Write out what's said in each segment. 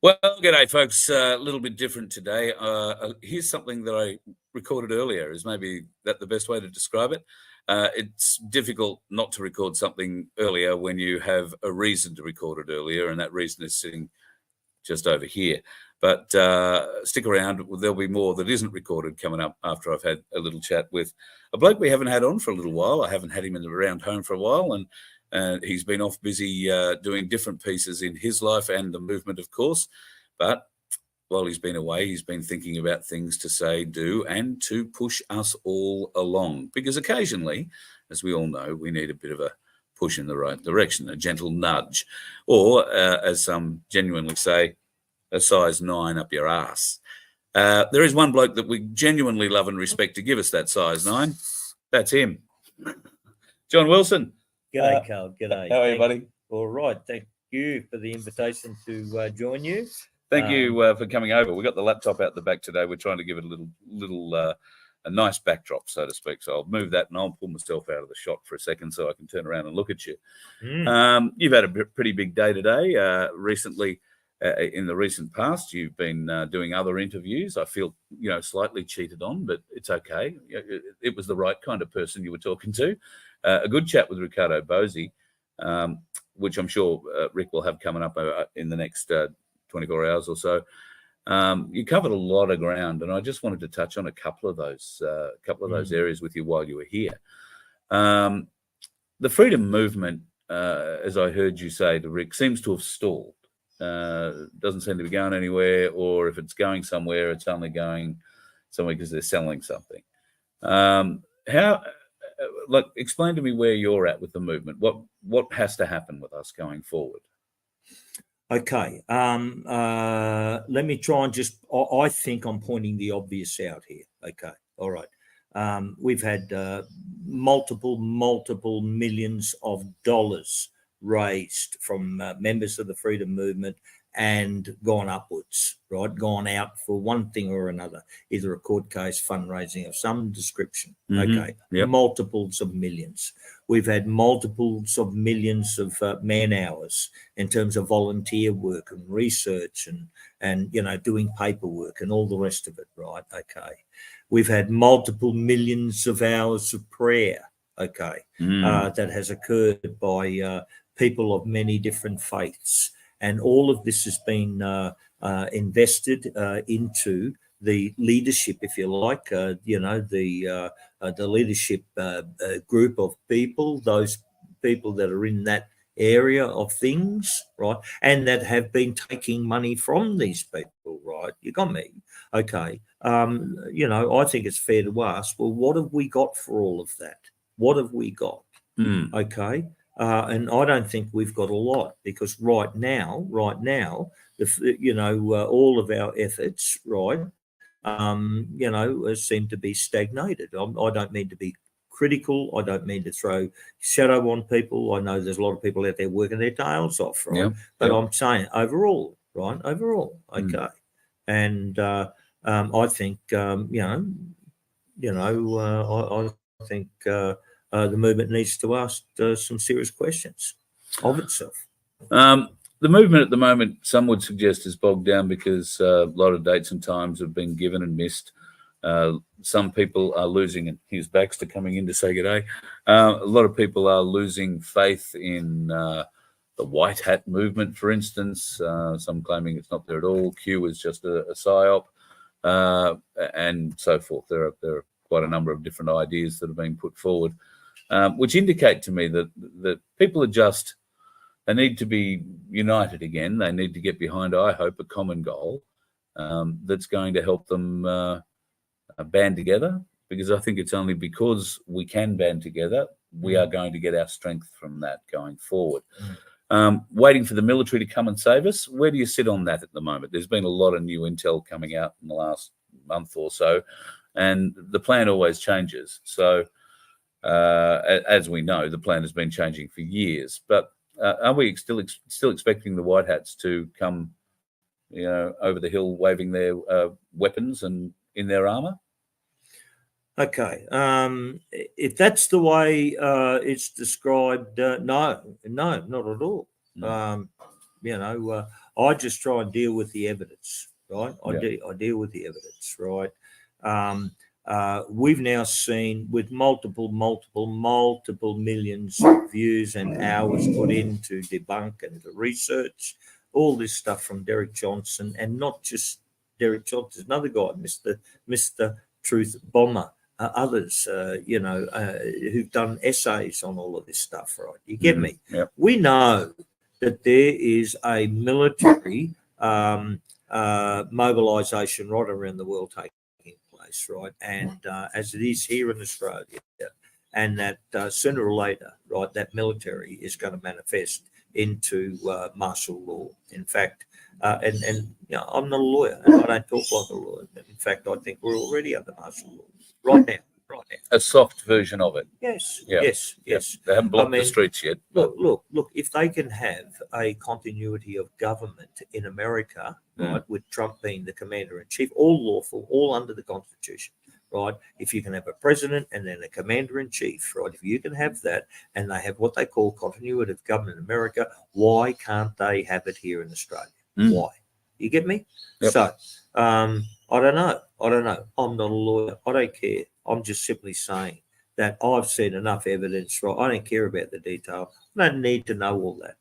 Well, g'day, folks. A little bit different today. Here's something that I recorded earlier. Is maybe that the best way to describe it? It's difficult not to record something earlier when you have a reason to record it earlier, and that reason is sitting just over here. But stick around. There'll be more that isn't recorded coming up after I've had a little chat with a bloke we haven't had on for a little while. I haven't had him around home for a while, and he's been off busy doing different pieces in his life and the movement, of course. But while he's been away, he's been thinking about things to say, do, and to push us all along. Because occasionally, as we all know, we need a bit of a push in the right direction, a gentle nudge, or as some genuinely say, a size 9 up your ass. There is one bloke that we genuinely love and respect to give us that size 9. That's him. John Wilson. G'day, Carl. G'day. How are you, buddy? All right. Thank you for the invitation to join you. Thank you for coming over. We got the laptop out the back today. We're trying to give it a nice backdrop, so to speak. So I'll move that and I'll pull myself out of the shot for a second so I can turn around and look at you. You've had a pretty big day today. Recently, in the recent past, you've been doing other interviews. I feel, slightly cheated on, but it's okay. It was the right kind of person you were talking to. A good chat with Ricardo Bosi, which I'm sure Rick will have coming up in the next 24 hours or so. You covered a lot of ground, and I just wanted to touch on a couple of those areas with you while you were here. The freedom movement, as I heard you say to Rick, seems to have stalled. Doesn't seem to be going anywhere, or if it's going somewhere, it's only going somewhere because they're selling something. Explain to me where you're at with the movement. What has to happen with us going forward? Okay. Let me try and I think I'm pointing the obvious out here. Okay. All right. We've had multiple millions of dollars raised from members of the freedom movement and gone upwards, right? Gone out for one thing or another, either a court case, fundraising of some description. Okay. Yep. Multiples of millions. We've had multiples of millions of man hours in terms of volunteer work and research and doing paperwork and all the rest of it, right? Okay. We've had multiple millions of hours of prayer, okay, that has occurred by people of many different faiths. And all of this has been invested into the leadership, if you like, the leadership group of people, those people that are in that area of things, right, and that have been taking money from these people, right? You got me? Okay. I think it's fair to ask, well, what have we got for all of that? What have we got? Okay. And I don't think we've got a lot, because right now, all of our efforts, right, seem to be stagnated. I don't mean to be critical. I don't mean to throw shadow on people. I know there's a lot of people out there working their tails off, right? But I'm saying overall, right? Overall, okay. And I think, I think the movement needs to ask some serious questions of itself. The movement at the moment, some would suggest, is bogged down because a lot of dates and times have been given and missed. Some people are losing, and here's Baxter coming in to say good day. A lot of people are losing faith in the white hat movement, for instance. Some claiming it's not there at all. Q is just a psyop, and so forth. There are quite a number of different ideas that have been put forward, which indicate to me that people are they need to be united again. They need to get behind, I hope, a common goal that's going to help them band together, because I think it's only because we can band together we are going to get our strength from that going forward. Waiting for the military to come and save us. Where do you sit on that at the moment? There's been a lot of new intel coming out in the last month or so, and the plan always changes. So as we know, the plan has been changing for years, but are we still expecting the white hats to come, over the hill waving their weapons and in their armor? Okay. If that's the way it's described, no, not at all. I just try and deal with the evidence, right? Yeah. I deal with the evidence, right? We've now seen with multiple millions of views and hours put into debunk and to research all this stuff from Derek Johnson, and not just Derek Johnson, another guy, Mr. Truth Bomber, others, who've done essays on all of this stuff, right? You get me? Yep. We know that there is a military mobilisation right around the world taking place, right? And as it is here in Australia, and that sooner or later, right, that military is going to manifest into martial law. In fact, and I'm not a lawyer, and I don't talk like a lawyer. In fact, I think we're already under martial law right now. A soft version of it. Yes, Yeah. yes. They haven't blocked the streets yet. Look, if they can have a continuity of government in America, right, with Trump being the commander-in-chief, all lawful, all under the Constitution, right? If you can have a president and then a commander-in-chief, right? If you can have that, and they have what they call continuity of government in America, why can't they have it here in Australia? Why? You get me? Yep. So, I don't know. I'm not a lawyer. I don't care. I'm just simply saying that I've seen enough evidence, right? I don't care about the detail. I don't need to know all that.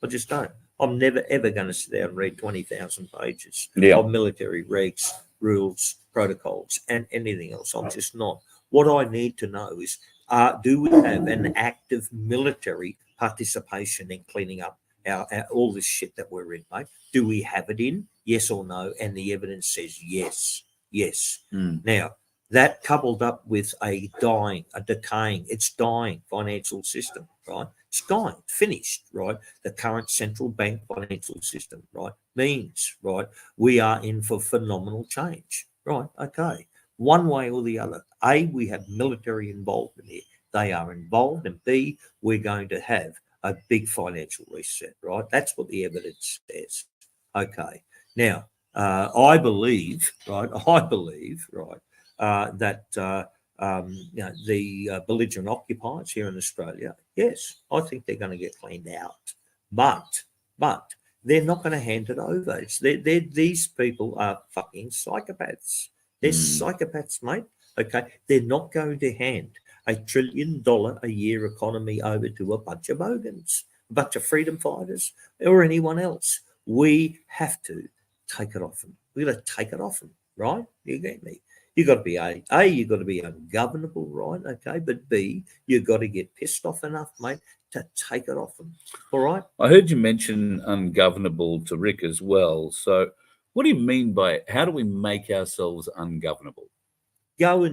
I just don't. I'm never, ever going to sit down and read 20,000 pages of military regs, rules, protocols, and anything else. I'm just not. What I need to know is, do we have an active military participation in cleaning up our all this shit that we're in, mate? Do we have it in? Yes or no? And the evidence says yes. Now, that coupled up with a decaying financial system, right? It's dying, finished, right? The current central bank financial system, right, means, right, we are in for phenomenal change, right? Okay, one way or the other. A, we have military involvement here. They are involved, and B, we're going to have a big financial reset, right? That's what the evidence says. Okay, now I believe, right, that the belligerent occupiers here in Australia, yes, I think they're going to get cleaned out, but they're not going to hand it over. These people are fucking psychopaths. They're psychopaths, mate. Okay, they're not going to hand $1 trillion a year economy over to a bunch of bogans, a bunch of freedom fighters, or anyone else. We have to take it off them. We've got to take it off them, right? You get me? You've got to be you've got to be ungovernable, right? Okay, but B, you've got to get pissed off enough, mate, to take it off them. All right. I heard you mention ungovernable to Rick as well. So, what do you mean by it? How do we make ourselves ungovernable? Go.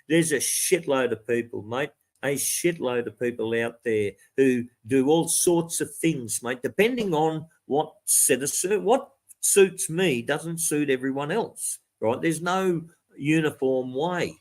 There's a shitload of people, mate. A shitload of people out there who do all sorts of things, mate, depending on what suits me doesn't suit everyone else, right? There's no uniform way.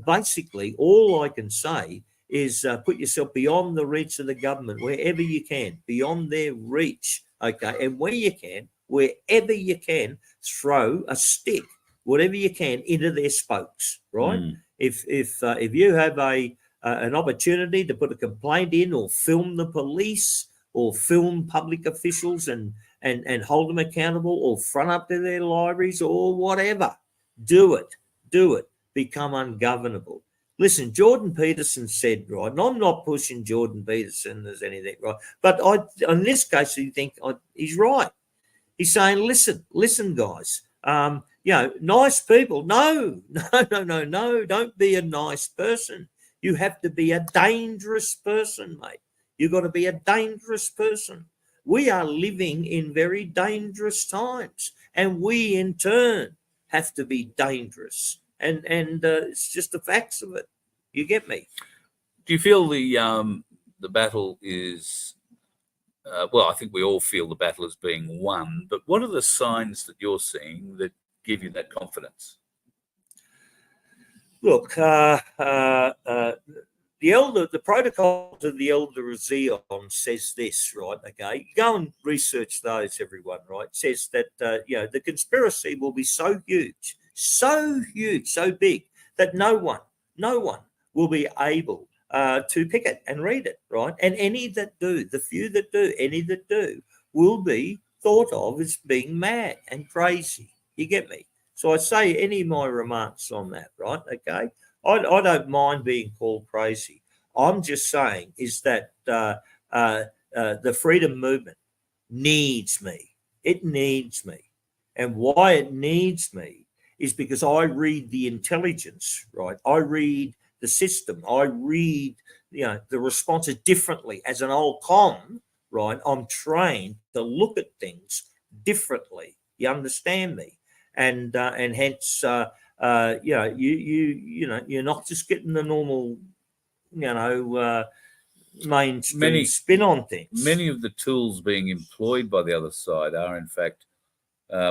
Basically, all I can say is put yourself beyond the reach of the government wherever you can, beyond their reach, okay? And wherever you can, throw a stick, whatever you can, into their spokes, right? If you have an opportunity to put a complaint in, or film the police, or film public officials and hold them accountable, or front up to their libraries, or whatever, do it. Become ungovernable. Listen, Jordan Peterson said, right, and I'm not pushing Jordan Peterson as anything, right, but in this case, you think he's right. He's saying, listen, guys, nice people. No, don't be a nice person. You have to be a dangerous person, mate. You've got to be a dangerous person. We are living in very dangerous times, and we in turn have to be dangerous. And it's just the facts of it. You get me? Do you feel the battle is? Well, I think we all feel the battle is being won. But what are the signs that you're seeing that give you that confidence? Look, the protocols of the Elder Zion says this, right? Okay, go and research those, everyone. Right? It says that the conspiracy will be so huge, so big that no one will be able to pick it and read it, right? And any that do, the few that do, any that do, will be thought of as being mad and crazy. You get me? So I say any of my remarks on that, right? Okay. I don't mind being called crazy. I'm just saying is that the freedom movement needs me. It needs me. And why it needs me is because I read the intelligence, right? I read the system. I read, the responses differently. As an old com, right, I'm trained to look at things differently. You understand me? And hence, you're not just getting the normal, mainstream spin on things. Many of the tools being employed by the other side are, in fact,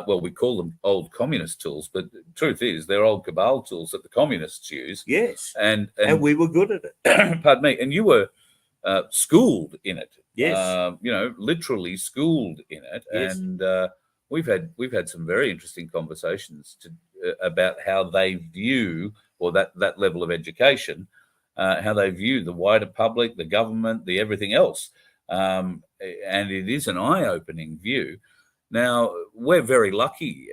we call them old communist tools, but the truth is they're old cabal tools that the communists use. Yes, and we were good at it. Pardon me. And you were schooled in it. Yes, literally schooled in it. Yes. And we've had some very interesting conversations about how they view, or that level of education, how they view the wider public, the government, the everything else. And it is an eye-opening view. Now, we're very lucky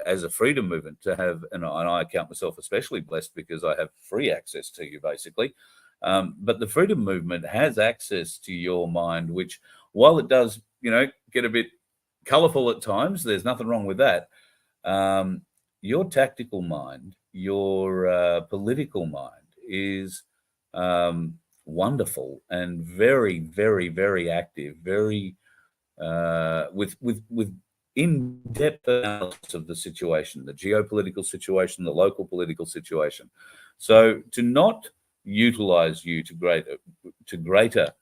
as a freedom movement to have, and I count myself especially blessed because I have free access to you, basically. But the freedom movement has access to your mind, which, while it does, get a bit colourful at times, there's nothing wrong with that. Your tactical mind, your political mind is wonderful and very, very, very active, very with in-depth analysis of the situation, the geopolitical situation, the local political situation. So to not utilize you to greater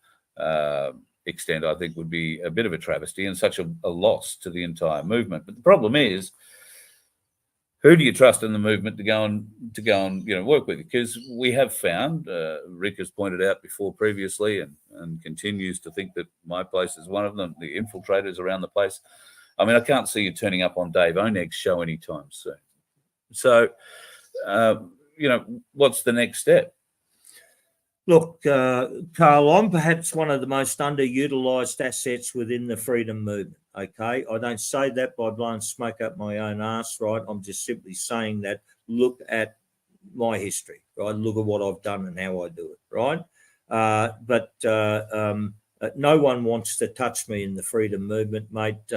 extent, I think would be a bit of a travesty and such a loss to the entire movement. But the problem is, who do you trust in the movement to go and work with? Because we have found, Rick has pointed out before previously, and continues to think that my place is one of them, the infiltrators around the place. I mean, I can't see you turning up on Dave Oneg's show anytime soon. So, what's the next step? Look, Carl, I'm perhaps one of the most underutilised assets within the freedom movement, okay? I don't say that by blowing smoke up my own arse, right? I'm just simply saying that look at my history, right? Look at what I've done and how I do it, right? But no one wants to touch me in the freedom movement, mate,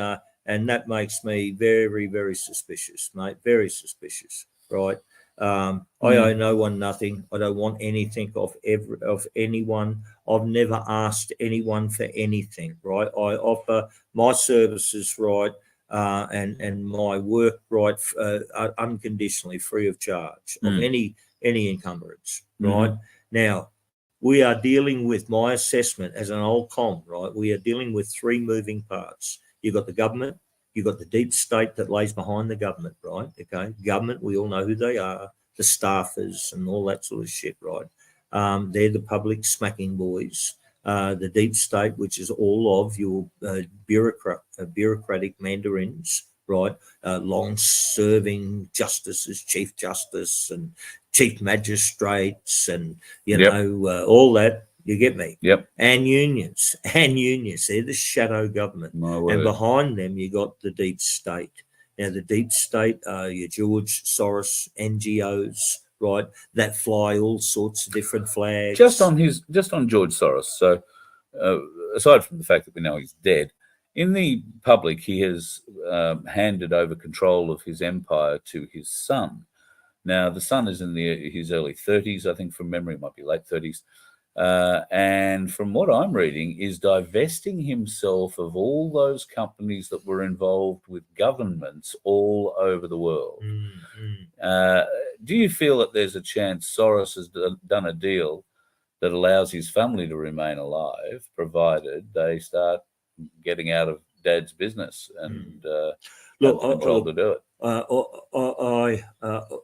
and that makes me very, very suspicious, mate, very suspicious, right? I owe no one nothing. I don't want anything of anyone. I've never asked anyone for anything, right? I offer my services, right, and my work, right, unconditionally, free of charge of any encumbrance, right? Now, we are dealing with my assessment as an old com, right? We are dealing with three moving parts. You've got the government. You've got the deep state that lays behind the government, right? Okay, government, we all know who they are, the staffers and all that sort of shit, right? They're the public smacking boys. The deep state, which is all of your bureaucratic mandarins, right? Long-serving justices, chief justice and chief magistrates and, all that. You get me? Yep. And unions. They're the shadow government. And behind them, you got the deep state. Now, the deep state are your George Soros NGOs, right, that fly all sorts of different flags. Just on George Soros. So, aside from the fact that we know he's dead, in the public, he has handed over control of his empire to his son. Now, the son is in his early 30s, I think, from memory, it might be late 30s. And from what I'm reading, is divesting himself of all those companies that were involved with governments all over the world. Do you feel that there's a chance Soros has done a deal that allows his family to remain alive, provided they start getting out of Dad's business and have the control to do it?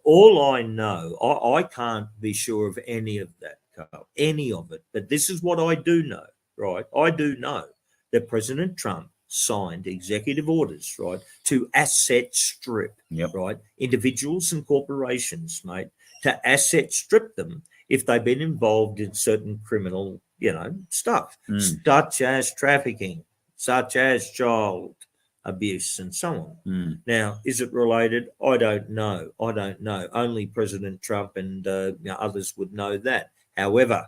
All I know, I can't be sure of any of that, Carl, any of it. But this is what I do know, right? I do know that President Trump signed executive orders, right, to asset strip, right, individuals and corporations, mate, to asset strip them if they've been involved in certain criminal, stuff, such as trafficking, such as child abuse and so on. Mm. Now, is it related? I don't know. Only President Trump and others would know that. However,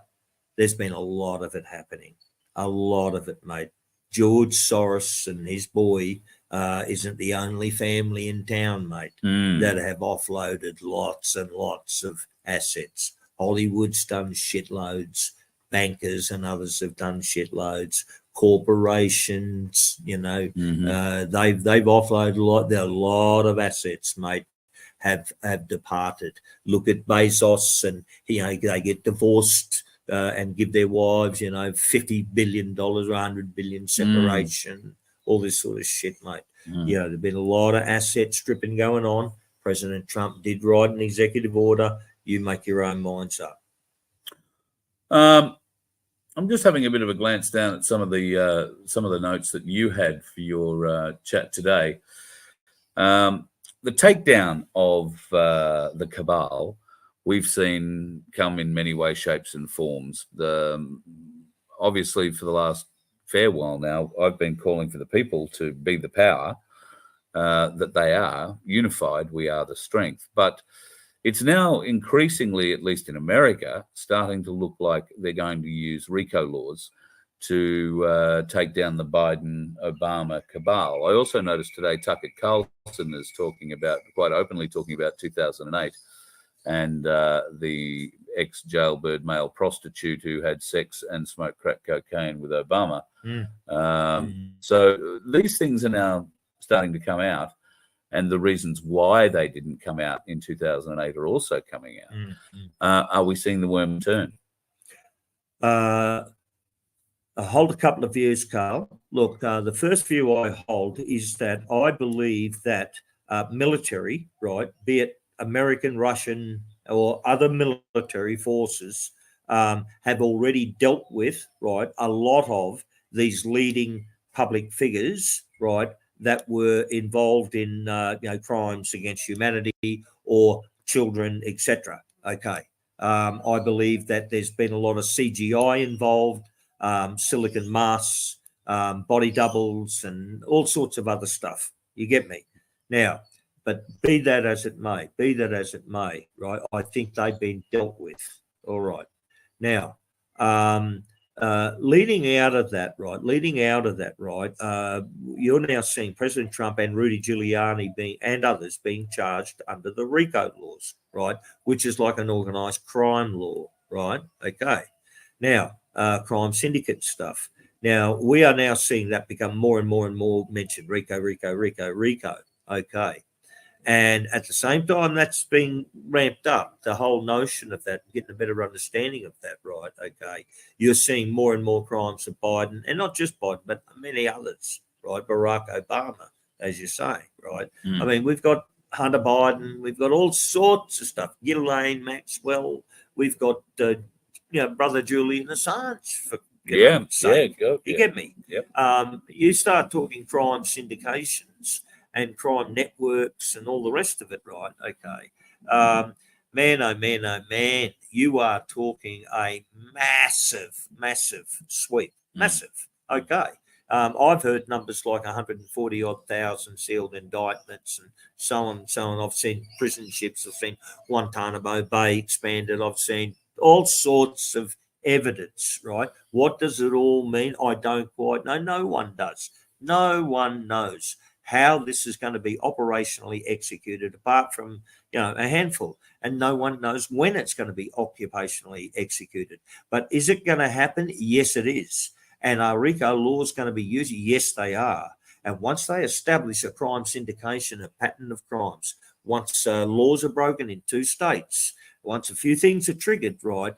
there's been a lot of it happening. A lot of it, mate. George Soros and his boy isn't the only family in town, mate, that have offloaded lots and lots of assets. Hollywood's done shitloads. Bankers and others have done shitloads. Corporations, they've offloaded a lot. There are a lot of assets, mate, have departed. Look at Bezos, and they get divorced and give their wives, $50 billion or $100 billion separation, all this sort of shit, mate. There've been a lot of asset stripping going on. President Trump did write an executive order. You make your own minds up. I'm just having a bit of a glance down at some of the notes that you had for your chat today. The takedown of the cabal we've seen come in many ways, shapes, and forms. Obviously, for the last fair while now, I've been calling for the people to be the power that they are. Unified, we are the strength. But it's now increasingly, at least in America, starting to look like they're going to use RICO laws to take down the Biden-Obama cabal. I also noticed today Tucker Carlson is quite openly talking about 2008 and the ex-jailbird male prostitute who had sex and smoked crack cocaine with Obama. So these things are now starting to come out. And the reasons why they didn't come out in 2008 are also coming out. Are we seeing the worm turn? I hold a couple of views, Carl. Look, the first view I hold is that I believe that military, right, be it American, Russian, or other military forces, have already dealt with, right, a lot of these leading public figures, right, that were involved in crimes against humanity or children, etc. Okay, I believe that there's been a lot of CGI involved, silicon masks, body doubles, and all sorts of other stuff. You get me? Now, but be that as it may, right? I think they've been dealt with. All right. Now, leading out of that, right, you're now seeing President Trump and Rudy Giuliani and others being charged under the RICO laws, right, which is like an organized crime law, right? Okay. Now, crime syndicate stuff. Now, we are now seeing that become more and more mentioned, RICO. Okay. And at the same time, that's being ramped up, the whole notion of that, getting a better understanding of that, right? Okay. You're seeing more and more crimes of Biden, and not just Biden, but many others, right? Barack Obama, as you say, right? I mean, we've got Hunter Biden, we've got all sorts of stuff. Ghislaine Maxwell, we've got, brother Julian Assange, for sake. You get me? Yep. You start talking crime syndications and crime networks and all the rest of it, right? Okay. Man, you are talking a massive sweep. Massive. Okay. I've heard numbers like 140,000 sealed indictments and so on and so on. I've seen prison ships. I've seen Guantanamo Bay expanded. I've seen all sorts of evidence, right? What does it all mean? I don't quite know. No one does. No one knows how this is going to be operationally executed, apart from a handful, and no one knows when it's going to be occupationally executed. But is it going to happen? Yes, it is. And are RICO laws going to be used? Yes, they are. And once they establish a crime syndication, a pattern of crimes, once laws are broken in 2 states, once a few things are triggered, right,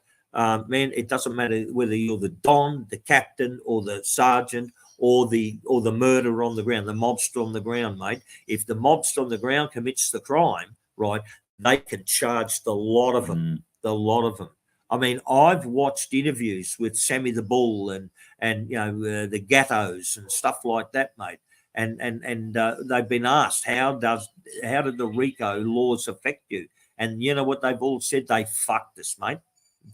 man, it doesn't matter whether you're the Don, the captain, or the sergeant, or the murderer on the ground, the mobster on the ground, mate. If the mobster on the ground commits the crime, right, they can charge the lot of them. I mean, I've watched interviews with Sammy the Bull and the Gattos and stuff like that, mate. And they've been asked, how did the RICO laws affect you? And you know what they've all said? They fucked us, mate.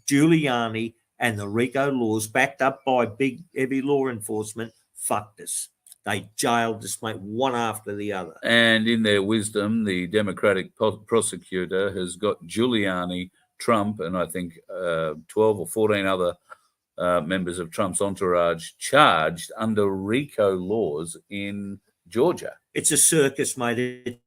Giuliani and the RICO laws, backed up by big, heavy law enforcement, fucked us. They jailed us, mate, one after the other. And in their wisdom, the Democratic prosecutor has got Giuliani, Trump, and I think 12 or 14 other members of Trump's entourage charged under RICO laws in Georgia. It's a circus, mate.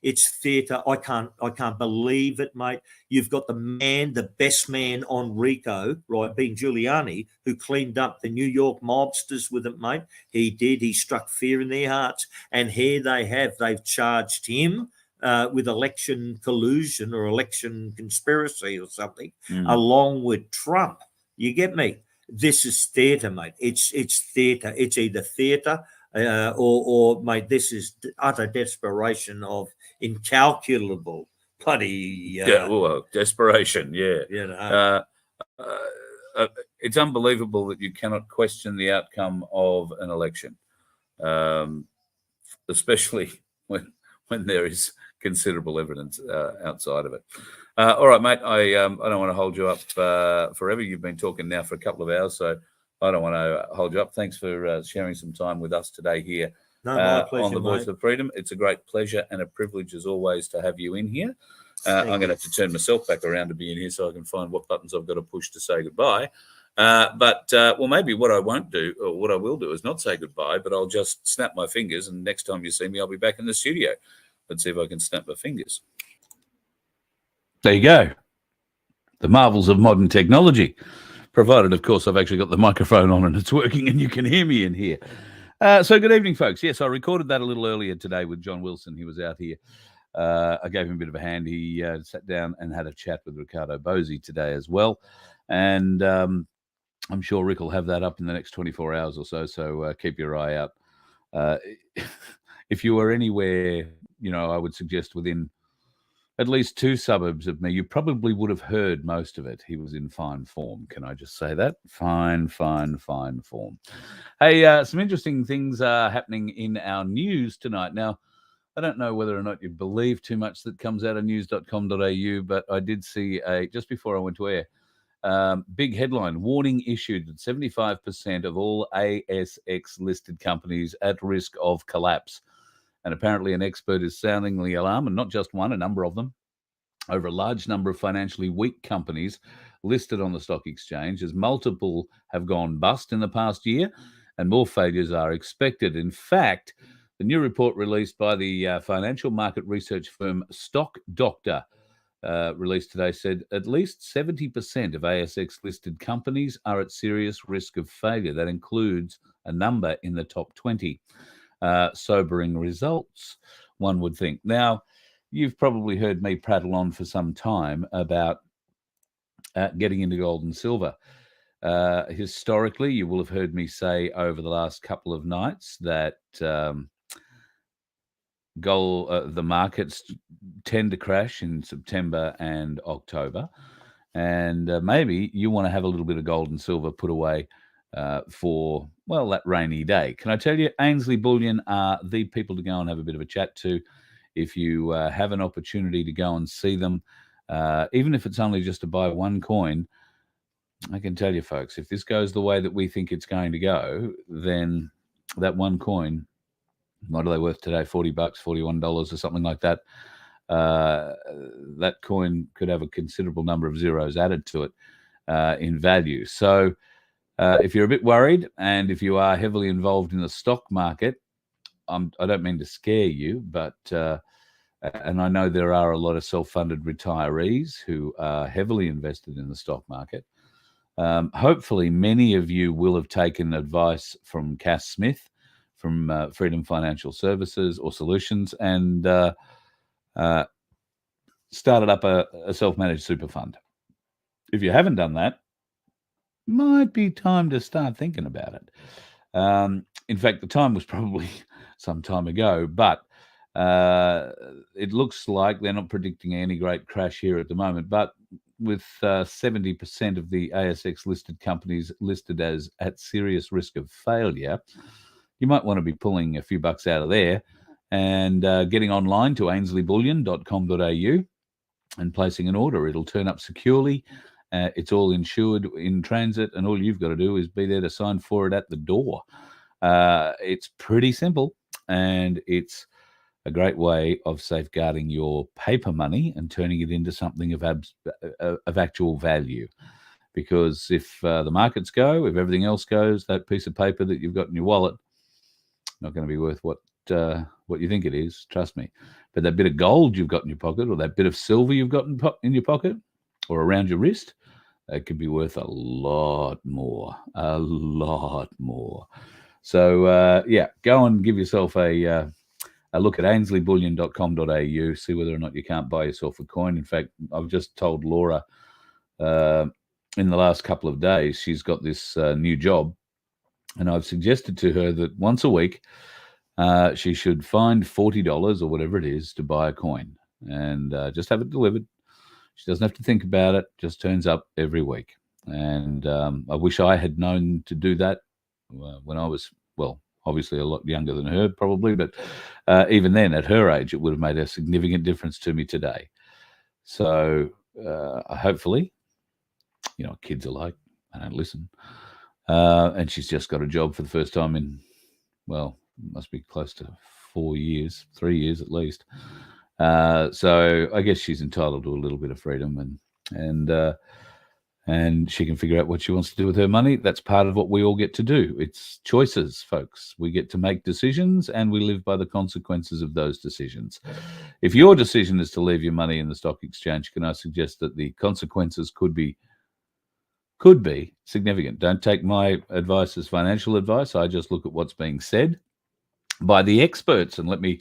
It's theatre. I can't believe it, mate. You've got the best man on RICO, right, being Giuliani, who cleaned up the New York mobsters with it, mate. He did. He struck fear in their hearts. And here they've charged him with election collusion or election conspiracy or something, along with Trump. You get me? This is theatre, mate. It's theatre. It's either theatre or mate, this is utter desperation of incalculable bloody desperation. Yeah, you know. It's unbelievable that you cannot question the outcome of an election, especially when there is considerable evidence outside of it. All right, mate. I don't want to hold you up forever. You've been talking now for a couple of hours, so I don't want to hold you up. Thanks for sharing some time with us today here my pleasure, on the Voice mate. of Freedom. It's a great pleasure and a privilege as always to have you in here. I'm going to have to turn myself back around to be in here so I can find what buttons I've got to push to say goodbye. Well, maybe what I won't do, or what I will do, is not say goodbye, but I'll just snap my fingers, and next time you see me, I'll be back in the studio. Let's see if I can snap my fingers. There you go. The marvels of modern technology. Provided, of course, I've actually got the microphone on and it's working and you can hear me in here. So good evening, folks. Yes, I recorded that a little earlier today with John Wilson. He was out here. I gave him a bit of a hand. He sat down and had a chat with Ricardo Bosi today as well. And I'm sure Rick will have that up in the next 24 hours or so. So keep your eye out. If you were anywhere, I would suggest within at least 2 suburbs of me, you probably would have heard most of it. He was in fine form. Can I just say that? Fine form. Hey, some interesting things are happening in our news tonight. Now, I don't know whether or not you believe too much that comes out of news.com.au, but I did see just before I went to air, big headline, warning issued that 75% of all ASX listed companies at risk of collapse. And apparently an expert is sounding the alarm, and not just one, a number of them, over a large number of financially weak companies listed on the stock exchange, as multiple have gone bust in the past year and more failures are expected. In fact, the new report released by the financial market research firm Stock Doctor released today said at least 70% of ASX listed companies are at serious risk of failure. That includes a number in the top 20. Sobering results, one would think. Now, you've probably heard me prattle on for some time about getting into gold and silver. Historically, you will have heard me say over the last couple of nights that the markets tend to crash in September and October. And maybe you want to have a little bit of gold and silver put away for, well, that rainy day. Can I tell you, Ainsley Bullion are the people to go and have a bit of a chat to. If you have an opportunity to go and see them, even if it's only just to buy one coin, I can tell you, folks, if this goes the way that we think it's going to go, then that one coin, what are they worth today? $40, $41 or something like that. That coin could have a considerable number of zeros added to it in value. So if you're a bit worried, and if you are heavily involved in the stock market, I don't mean to scare you, but and I know there are a lot of self-funded retirees who are heavily invested in the stock market. Hopefully, many of you will have taken advice from Cass Smith from Freedom Financial Services or Solutions and started up a self-managed super fund. If you haven't done that, might be time to start thinking about it. In fact, the time was probably some time ago, but it looks like they're not predicting any great crash here at the moment. But with 70% of the ASX listed companies listed as at serious risk of failure, you might want to be pulling a few bucks out of there and getting online to ainsleyBullion.com.au and placing an order. It'll turn up securely. It's all insured in transit, and all you've got to do is be there to sign for it at the door. It's pretty simple, and it's a great way of safeguarding your paper money and turning it into something of actual value. Because if the markets go, if everything else goes, that piece of paper that you've got in your wallet not going to be worth what you think it is. Trust me. But that bit of gold you've got in your pocket, or that bit of silver you've got in your pocket, or around your wrist, that could be worth a lot more. A lot more. So yeah, go and give yourself a look at ainslieybullion.com.au. See whether or not you can't buy yourself a coin. In fact, I've just told Laura in the last couple of days she's got this new job, and I've suggested to her that once a week she should find $40 or whatever it is to buy a coin and just have it delivered. She doesn't have to think about it, just turns up every week. And I wish I had known to do that when I was, well, obviously a lot younger than her probably, but even then at her age, it would have made a significant difference to me today. So hopefully, you know, kids are like, I don't listen. And she's just got a job for the first time in, well, must be close to 3 years at least. So I guess she's entitled to a little bit of freedom, and she can figure out what she wants to do with her money. That's part of what we all get to do. It's choices, folks. We get to make decisions, and we live by the consequences of those decisions. If your decision is to leave your money in the stock exchange, can I suggest that the consequences could be significant? Don't take my advice as financial advice. I just look at what's being said by the experts. And let me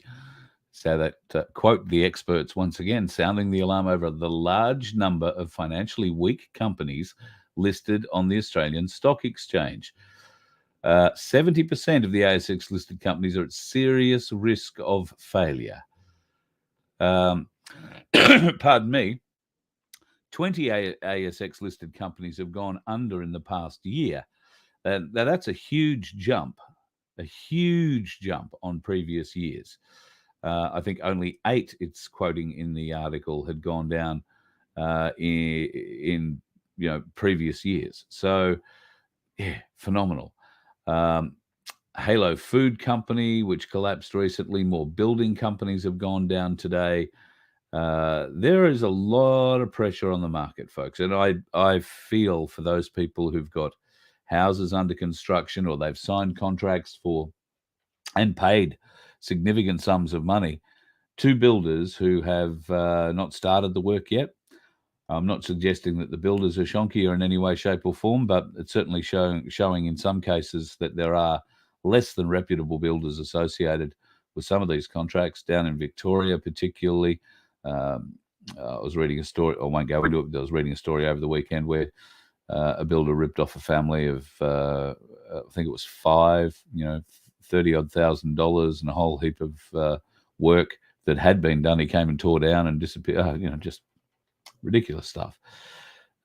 say that, quote the experts once again, sounding the alarm over the large number of financially weak companies listed on the Australian Stock Exchange. 70% of the ASX listed companies are at serious risk of failure. Pardon me. 20 ASX listed companies have gone under in the past year. Now that's a huge jump on previous years. I think only 8, it's quoting in the article, had gone down in previous years. So yeah, phenomenal. Halo Food Company, which collapsed recently. More building companies have gone down today. There is a lot of pressure on the market, folks, and I feel for those people who've got houses under construction, or they've signed contracts for and paid significant sums of money to builders who have not started the work yet. I'm not suggesting that the builders are shonky or in any way, shape or form, but it's certainly showing in some cases that there are less than reputable builders associated with some of these contracts. Down in Victoria particularly, I was reading a story, I won't go into it, but I was reading a story over the weekend where a builder ripped off a family of, I think it was 5, $30,000 and a whole heap of work that had been done. He came and tore down and disappeared. Just ridiculous stuff.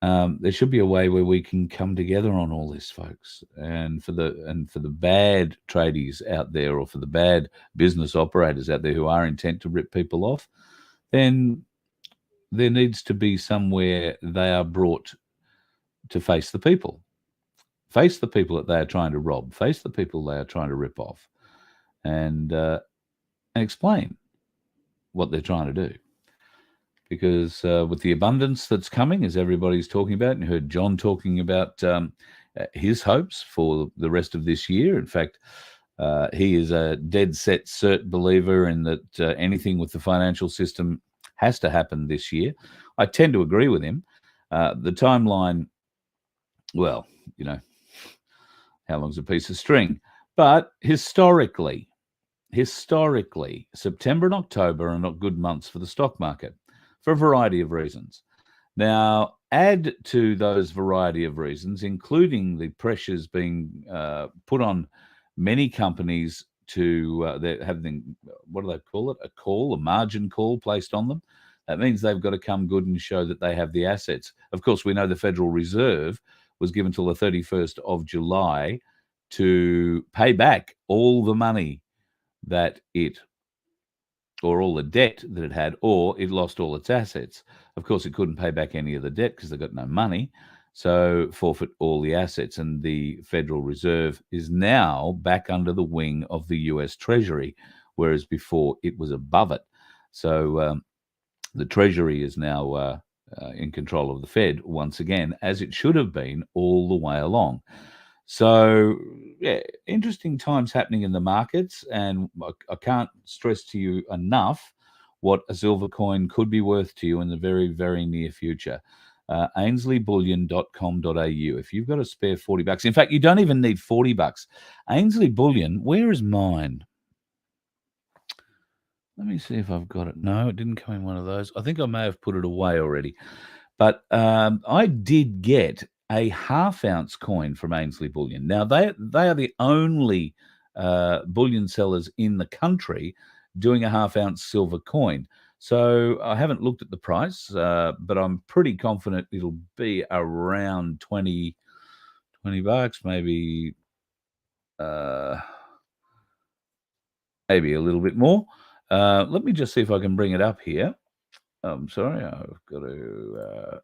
There should be a way where we can come together on all this, folks. And for the bad tradies out there, or for the bad business operators out there who are intent to rip people off, then there needs to be somewhere they are brought to face the people. Face the people that they are trying to rob. Face the people they are trying to rip off, and explain what they're trying to do. Because with the abundance that's coming, as everybody's talking about, and you heard John talking about his hopes for the rest of this year. In fact, he is a dead set cert believer in that anything with the financial system has to happen this year. I tend to agree with him. The timeline, well, how long's a piece of string? But historically, September and October are not good months for the stock market for a variety of reasons. Now, add to those variety of reasons, including the pressures being put on many companies to what do they call it? A margin call placed on them. That means they've got to come good and show that they have the assets. Of course, we know the Federal Reserve was given till the 31st of July to pay back all the money that or all the debt that it had, or it lost all its assets. Of course, it couldn't pay back any of the debt because they got no money. So forfeit all the assets. And the Federal Reserve is now back under the wing of the US Treasury, whereas before it was above it. So the Treasury is now in control of the Fed once again, as it should have been all the way along. So, yeah, interesting times happening in the markets, and I can't stress to you enough what a silver coin could be worth to you in the very, very near future. AinsleyBullion.com.au. If you've got a spare $40, in fact, you don't even need $40. Ainsley Bullion, where is mine? Let me see if I've got it. No, it didn't come in one of those. I think I may have put it away already. But I did get a half-ounce coin from Ainsley Bullion. Now, they are the only bullion sellers in the country doing a half-ounce silver coin. So I haven't looked at the price, but I'm pretty confident it'll be around $20, maybe maybe a little bit more. Let me just see if I can bring it up here. I'm sorry, I've got to...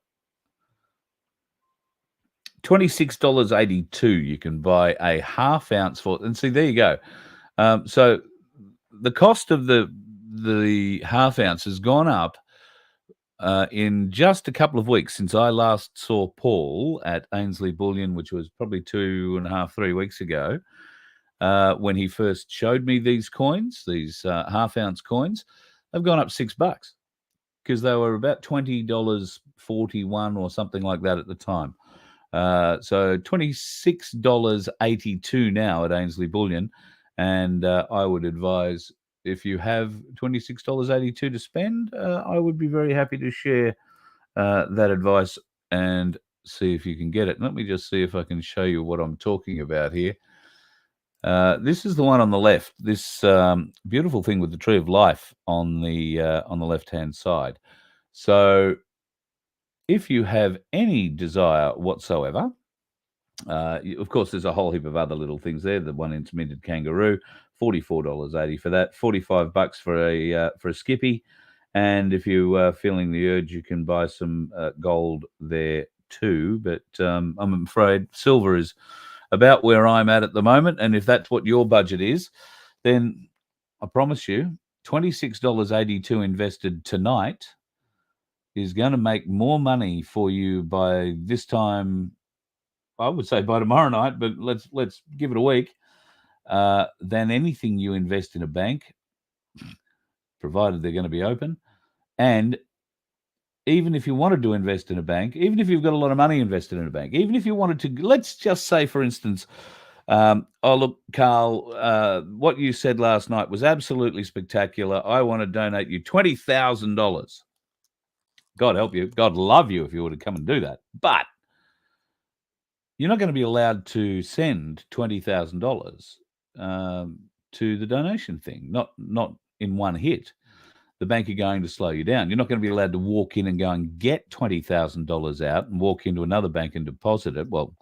$26.82 you can buy a half ounce for, and see, there you go. So the cost of the half ounce has gone up in just a couple of weeks since I last saw Paul at Ainsley Bullion, which was probably 2.5, 3 weeks ago, when he first showed me these coins, these half ounce coins. They've gone up $6 because they were about $20.41 or something like that at the time. So $26.82 now at Ainsley Bullion, and I would advise, if you have $26.82 to spend, I would be very happy to share that advice and see if you can get it. Let me just see if I can show you what I'm talking about here. This is the one on the left. This beautiful thing with the tree of life on the left-hand side. So if you have any desire whatsoever, of course, there's a whole heap of other little things there. The one inch minted kangaroo, $44.80 for that, $45 for a skippy, and if you are feeling the urge, you can buy some gold there too. But I'm afraid silver is about where I'm at the moment, and if that's what your budget is, then I promise you, $26.82 invested tonight is going to make more money for you by this time. I would say by tomorrow night, but let's give it a week, than anything you invest in a bank, provided they're going to be open. And even if you wanted to invest in a bank, even if you've got a lot of money invested in a bank, even if you wanted to, let's just say, for instance, oh, look, Carl, what you said last night was absolutely spectacular. I want to donate you $20,000. God help you. God love you if you were to come and do that. But you're not going to be allowed to send $20,000 to the donation thing, not in one hit. The bank are going to slow you down. You're not going to be allowed to walk in and go and get $20,000 out and walk into another bank and deposit it. Well,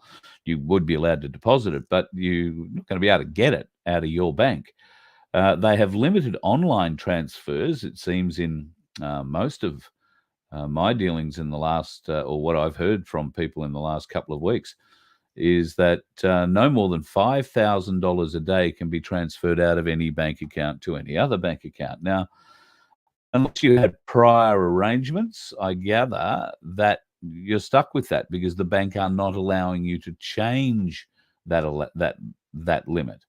you would be allowed to deposit it, but you're not going to be able to get it out of your bank. They have limited online transfers, it seems, in most of my dealings in the last, or what I've heard from people in the last couple of weeks, is that no more than $5,000 a day can be transferred out of any bank account to any other bank account. Now, unless you had prior arrangements, I gather that you're stuck with that because the bank are not allowing you to change that limit.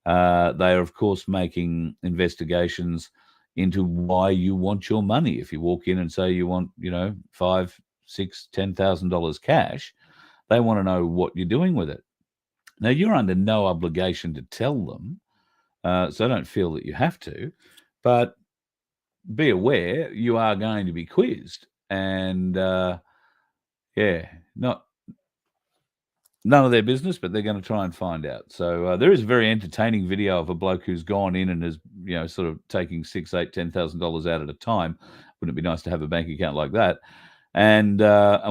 They are, of course, making investigations into why you want your money. If you walk in and say you want, $5,000, $6,000, $10,000 cash, they want to know what you're doing with it. Now, you're under no obligation to tell them, so I don't feel that you have to, but be aware you are going to be quizzed. And, none of their business, but they're going to try and find out. So there is a very entertaining video of a bloke who's gone in and is, sort of taking $6,000, $8,000, $10,000 out at a time. Wouldn't it be nice to have a bank account like that? And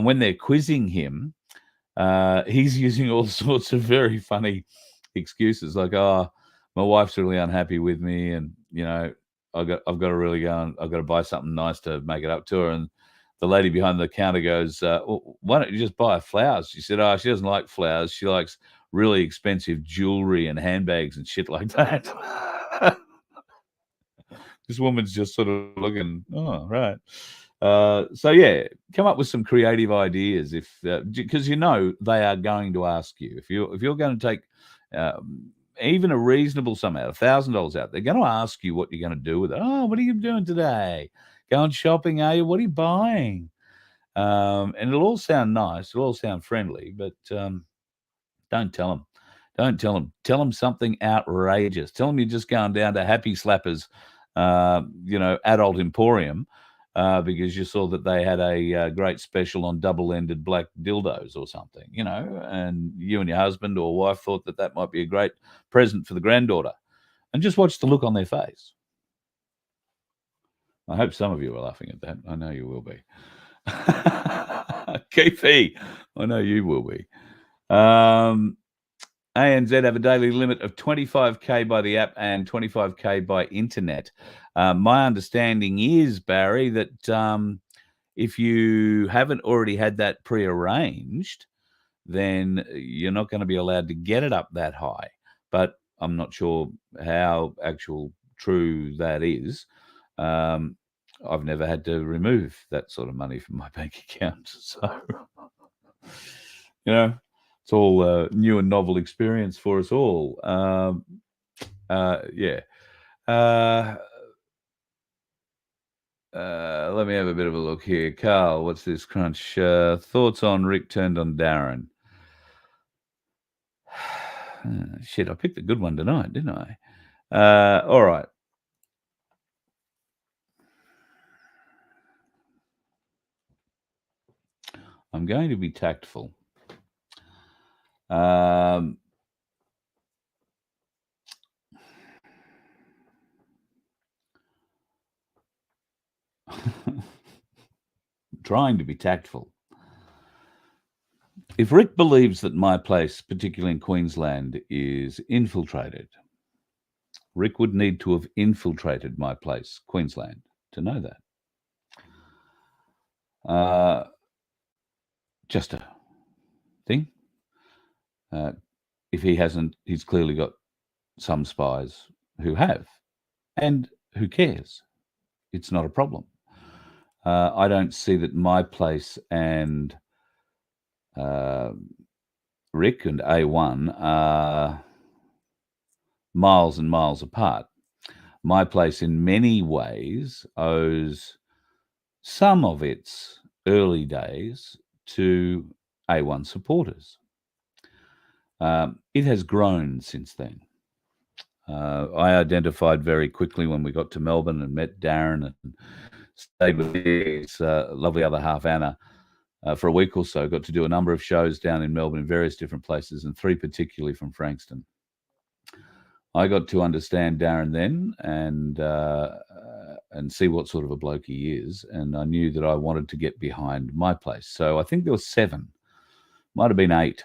when they're quizzing him, he's using all sorts of very funny excuses, like, "Oh, my wife's really unhappy with me, and I've got to really go and I've got to buy something nice to make it up to her." And the lady behind the counter goes, well, why don't you just buy her flowers? She said, oh, she doesn't like flowers. She likes really expensive jewelry and handbags and shit like that. This woman's just sort of looking, oh, right. So yeah, come up with some creative ideas if because you know they are going to ask you if you're going to take even a reasonable sum out, $1,000 out, they're going to ask you what you're going to do with it. Oh, what are you doing today? Going shopping, are you? What are you buying? And it'll all sound nice, it'll all sound friendly, but don't tell them. Don't tell them. Tell them something outrageous. Tell them you're just going down to Happy Slappers, adult emporium, because you saw that they had a great special on double-ended black dildos or something, and you and your husband or wife thought that might be a great present for the granddaughter. And just watch the look on their face. I hope some of you are laughing at that. I know you will be. Keithy, I know you will be. ANZ have a daily limit of 25K by the app and 25K by internet. My understanding is, Barry, that if you haven't already had that prearranged, then you're not going to be allowed to get it up that high. But I'm not sure how actual true that is. I've never had to remove that sort of money from my bank account. So, it's all new and novel experience for us all. Yeah. Let me have a bit of a look here. Carl, what's this crunch? Thoughts on Rick turned on Darren? Shit, I picked a good one tonight, didn't I? All right. I'm going to be tactful. Trying to be tactful. If Rick believes that my place, particularly in Queensland, is infiltrated, Rick would need to have infiltrated my place, Queensland, to know that. Just a thing. If he hasn't, he's clearly got some spies who have, and who cares. It's not a problem. I don't see that my place and Rick and A1 are miles and miles apart. My place in many ways owes some of its early days to A1 supporters. It has grown since then. I identified very quickly when we got to Melbourne and met Darren and stayed with his lovely other half, Anna, for a week or so. Got to do a number of shows down in Melbourne in various different places, and 3 particularly from Frankston. I got to understand Darren then and see what sort of a bloke he is, and I knew that I wanted to get behind my place. So I think there were 7, might have been 8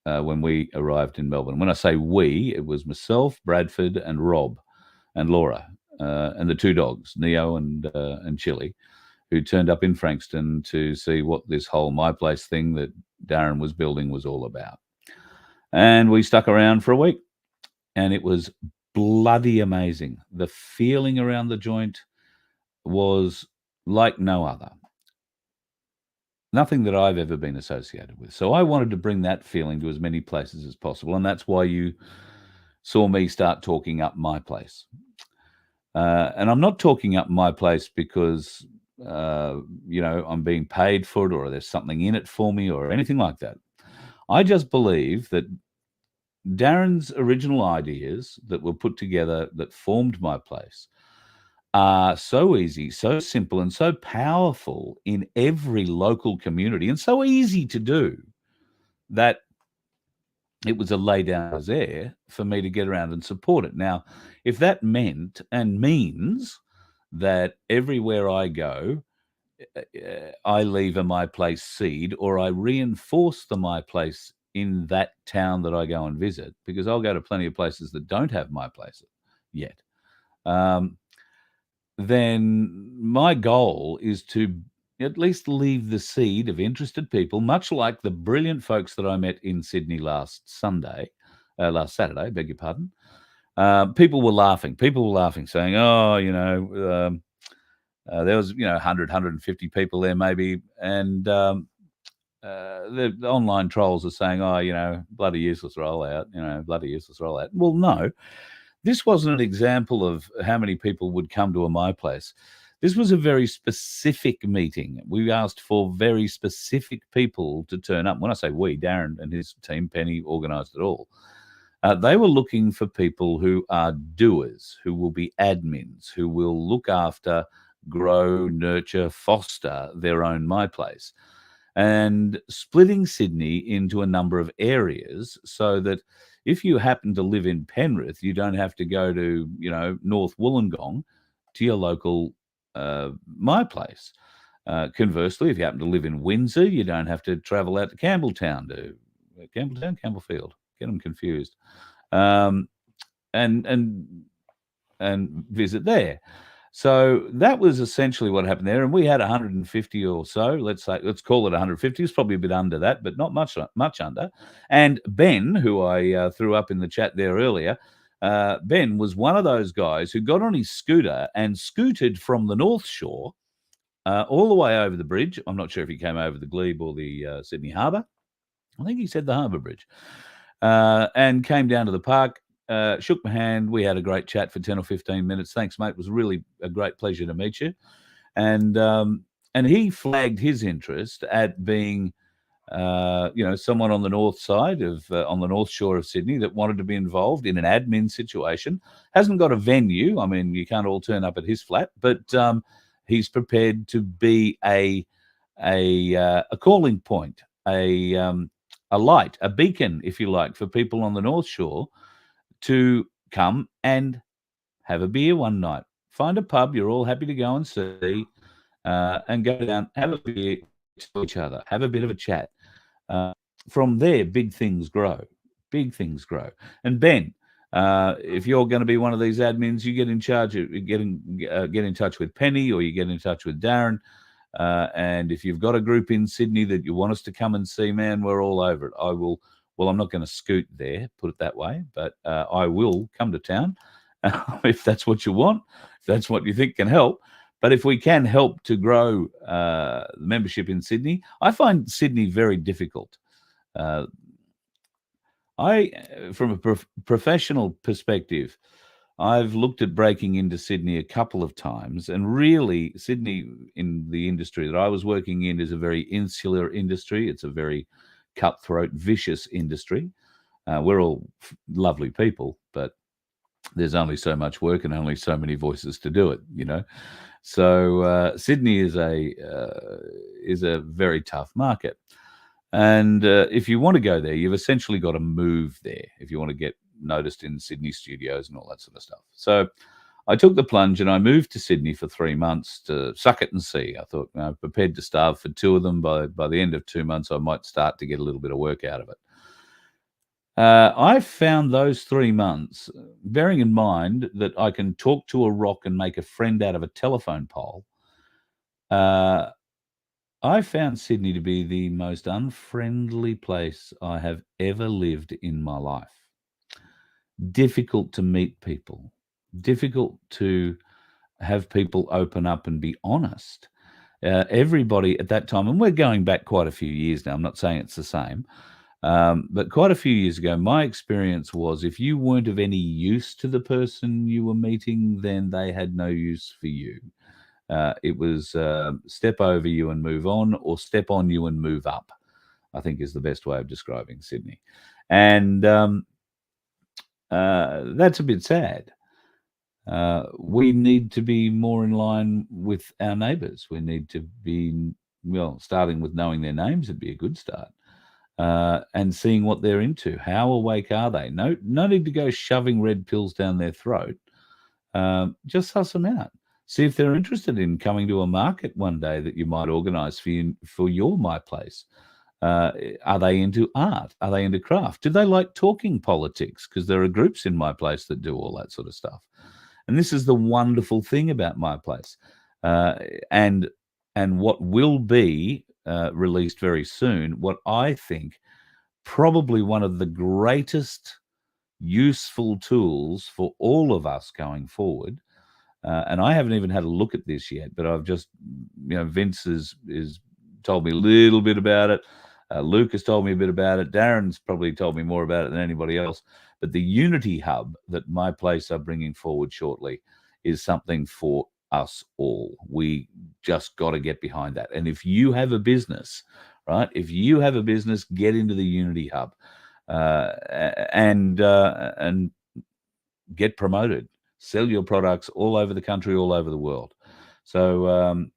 when we arrived in Melbourne. When I say we, it was myself, Bradford, and Rob, and Laura, and the 2 dogs, Neo and Chili, who turned up in Frankston to see what this whole My Place thing that Darren was building was all about. And we stuck around for a week, and it was bloody amazing. The feeling around the joint was like no other. Nothing that I've ever been associated with. So I wanted to bring that feeling to as many places as possible, and that's why you saw me start talking up my place. And I'm not talking up my place because I'm being paid for it or there's something in it for me or anything like that. I just believe that Darren's original ideas that were put together that formed my place are so easy, so simple, and so powerful in every local community, and so easy to do that it was a lay down there for me to get around and support it. Now, if that meant and means that everywhere I go, I leave a My Place seed, or I reinforce the My Place in that town that I go and visit, because I'll go to plenty of places that don't have My Place yet, then my goal is to at least leave the seed of interested people, much like the brilliant folks that I met in Sydney last Saturday, beg your pardon. People were laughing, saying, oh, there was, 100, 150 people there maybe. And the online trolls are saying, oh, bloody useless rollout, bloody useless rollout. Well, no, this wasn't an example of how many people would come to my place. This was a very specific meeting. We asked for very specific people to turn up. When I say we, Darren and his team, Penny, organised it all. They were looking for people who are doers, who will be admins, who will look after, grow, nurture, foster their own My Place. And splitting Sydney into a number of areas so that if you happen to live in Penrith, you don't have to go to, North Wollongong to your local My Place. Conversely, if you happen to live in Windsor, you don't have to travel out to Campbellfield, get them confused, and visit there. So that was essentially what happened there. And we had 150 or so, let's call it 150. It's probably a bit under that, but not much under. And Ben, who I threw up in the chat there earlier, Ben was one of those guys who got on his scooter and scooted from the North Shore all the way over the bridge. I'm not sure if he came over the Glebe or the Sydney Harbour. I think he said the Harbour Bridge. And came down to the park. Shook my hand. We had a great chat for 10 or 15 minutes. Thanks, mate. It was really a great pleasure to meet you. And he flagged his interest at being, someone on the north side on the North Shore of Sydney that wanted to be involved in an admin situation. Hasn't got a venue. I mean, you can't all turn up at his flat, but he's prepared to be a calling point, a light, a beacon, if you like, for people on the North Shore to come and have a beer one night. Find a pub you're all happy to go and see, and go down, have a beer to each other, have a bit of a chat. From there, big things grow. And Ben, if you're going to be one of these admins, you get in charge of get in touch with Penny, or you get in touch with Darren. And if you've got a group in Sydney that you want us to come and see, man, we're all over it. I'm not going to scoot there, put it that way, but I will come to town if that's what you want, if that's what you think can help. But if we can help to grow the membership in Sydney, I find Sydney very difficult. From a professional perspective, I've looked at breaking into Sydney a couple of times, and really Sydney, in the industry that I was working in, is a very insular industry. It's a very cutthroat, vicious industry. We're all lovely people, but there's only so much work and only so many voices to do it, So Sydney is a very tough market. And if you want to go there, you've essentially got to move there if you want to get noticed in Sydney studios and all that sort of stuff. So I took the plunge and I moved to Sydney for 3 months to suck it and see. I thought, I'm prepared to starve for 2 of them. By the end of 2 months, I might start to get a little bit of work out of it. I found those 3 months, bearing in mind that I can talk to a rock and make a friend out of a telephone pole, I found Sydney to be the most unfriendly place I have ever lived in my life. Difficult to meet people, difficult to have people open up and be honest. Everybody at that time, and we're going back quite a few years now, I'm not saying it's the same, but quite a few years ago, my experience was if you weren't of any use to the person you were meeting, then they had no use for you. It was step over you and move on, or step on you and move up, I think is the best way of describing Sydney. And that's a bit sad. We need to be more in line with our neighbours. We need to be, starting with knowing their names would be a good start. And seeing what they're into. How awake are they? No need to go shoving red pills down their throat. Just suss them out. See if they're interested in coming to a market one day that you might organise for your My Place. Are they into art? Are they into craft? Do they like talking politics? Because there are groups in My Place that do all that sort of stuff. And this is the wonderful thing about My Place. And and what will be released very soon, what I think probably one of the greatest useful tools for all of us going forward. And I haven't even had a look at this yet, but I've just, Vince is told me a little bit about it. Luke has told me a bit about it. Darren's probably told me more about it than anybody else. But the Unity Hub that My Place are bringing forward shortly is something for us all. We just got to get behind that. And if you have a business, right, if you have a business, get into the Unity Hub and get promoted. Sell your products all over the country, all over the world. So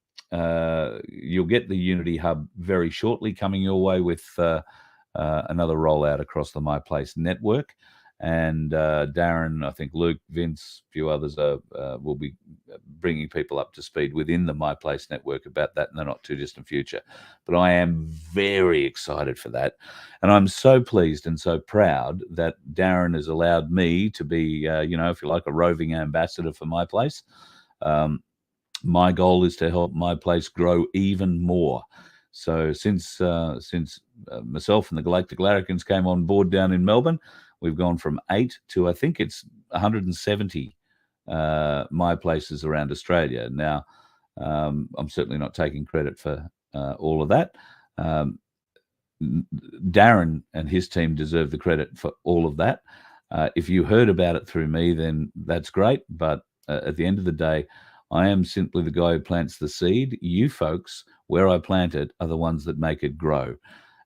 you'll get the Unity Hub very shortly coming your way with another rollout across the My Place network. And Darren, I think Luke, Vince, a few others will be bringing people up to speed within the My Place network about that in the not too distant future. But I am very excited for that. And I'm so pleased and so proud that Darren has allowed me to be, if you like, a roving ambassador for My Place. My goal is to help My Place grow even more. So since myself and the Galactic Larrikins came on board down in Melbourne, we've gone from 8 to, I think it's 170 My Places around Australia. Now, I'm certainly not taking credit for all of that. Darren and his team deserve the credit for all of that. If you heard about it through me, then that's great. But at the end of the day, I am simply the guy who plants the seed. You folks, where I plant it, are the ones that make it grow.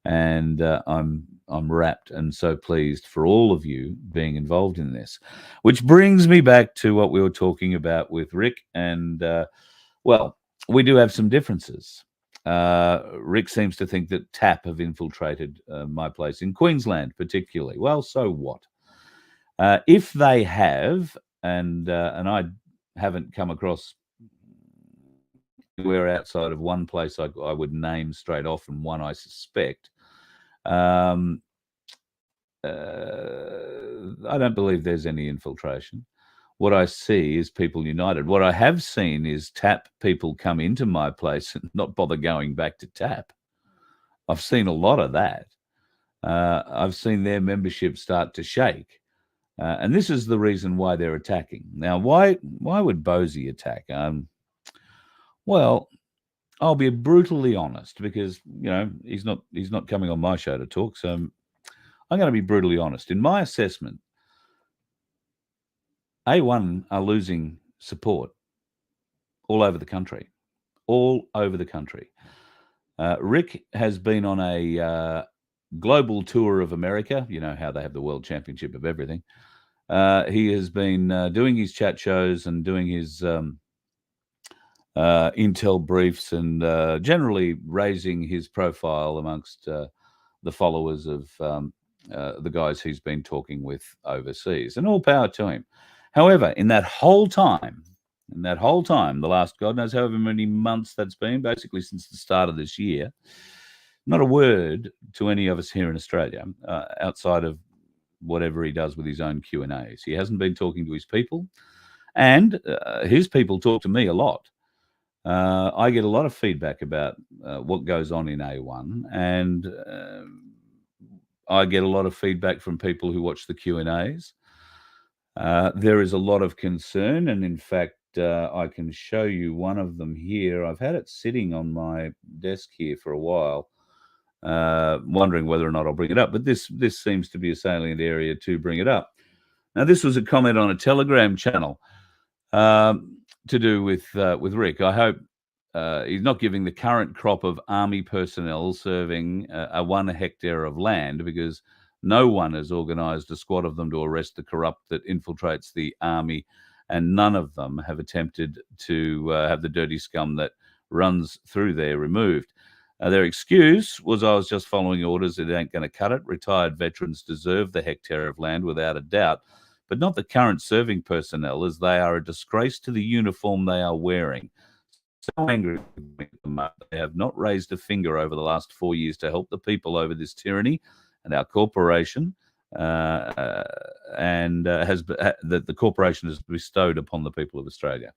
And I'm rapt and so pleased for all of you being involved in this, which brings me back to what we were talking about with Rick. And well, we do have some differences. Rick seems to think that TAP have infiltrated My Place in Queensland, particularly. Well, so what? If they have, and I haven't come across anywhere outside of one place I would name straight off, and one I suspect. I don't believe there's any infiltration. What I see is people united. What I have seen is TAP people come into My Place and not bother going back to TAP. I've seen a lot of that. I've seen their membership start to shake. And this is the reason why they're attacking. Now, why would Bosie attack? Well, I'll be brutally honest because, he's not coming on my show to talk. So I'm going to be brutally honest. In my assessment, A1 are losing support all over the country. All over the country. Rick has been on a global tour of America. You know how they have the World Championship of everything. He has been doing his chat shows and doing his intel briefs and generally raising his profile amongst the followers of the guys he's been talking with overseas. And all power to him. However, in that whole time, the last God knows however many months that's been, basically since the start of this year, not a word to any of us here in Australia outside of whatever he does with his own Q&As. He hasn't been talking to his people, and his people talk to me a lot. I get a lot of feedback about what goes on in A1, and I get a lot of feedback from people who watch the Q&As. There is a lot of concern, and in fact, I can show you one of them here. I've had it sitting on my desk here for a while, wondering whether or not I'll bring it up, but this seems to be a salient area to bring it up. Now, this was a comment on a Telegram channel to do with Rick. I hope he's not giving the current crop of army personnel serving a 1 hectare of land, because no one has organised a squad of them to arrest the corrupt that infiltrates the army, and none of them have attempted to have the dirty scum that runs through there removed. Their excuse was, I was just following orders, it ain't going to cut it. Retired veterans deserve the hectare of land without a doubt, but not the current serving personnel, as they are a disgrace to the uniform they are wearing. So angry with them. They have not raised a finger over the last 4 years to help the people over this tyranny and our corporation, and the corporation has bestowed upon the people of Australia.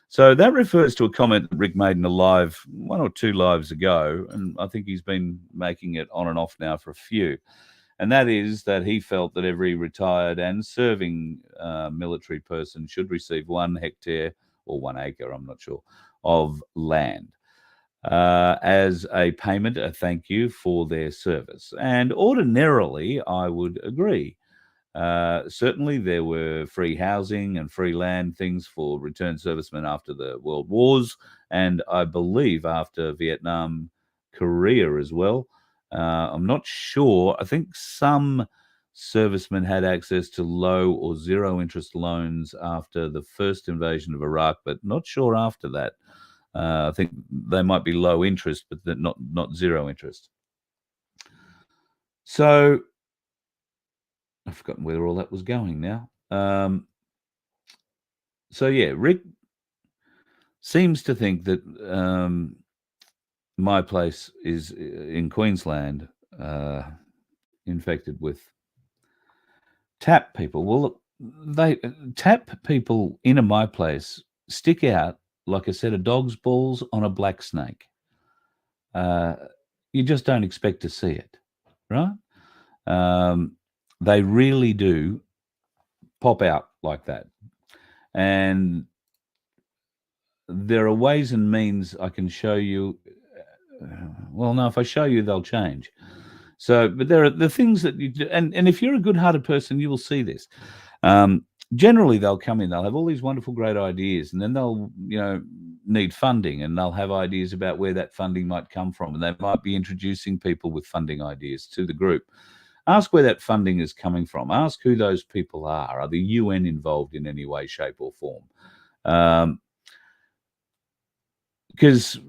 So that refers to a comment that Rick made in a live, 1 or 2 lives ago, and I think he's been making it on and off now for a few. And that is that he felt that every retired and serving military person should receive 1 hectare or 1 acre, I'm not sure, of land as a payment, a thank you for their service. And ordinarily, I would agree. Certainly, there were free housing and free land things for returned servicemen after the World Wars, and I believe after Vietnam, Korea as well. I'm not sure. I think some servicemen had access to low or zero interest loans after the first invasion of Iraq, but not sure after that. I think they might be low interest, but not zero interest. So I've forgotten where all that was going now. So yeah, Rick seems to think that my place is in Queensland infected with tap people. Well, they tap people in a my place stick out like a set of dog's balls on a black snake. You just don't expect to see it, right? They really do pop out like that. And there are ways and means I can show you. Well, no, if I show you, they'll change. So, but there are the things that you do, and if you're a good-hearted person, you will see this. Generally, they'll come in, they'll have all these wonderful, great ideas, and then they'll, need funding, and they'll have ideas about where that funding might come from, and they might be introducing people with funding ideas to the group. Ask where that funding is coming from. Ask who those people are. Are the UN involved in any way, shape, or form? Because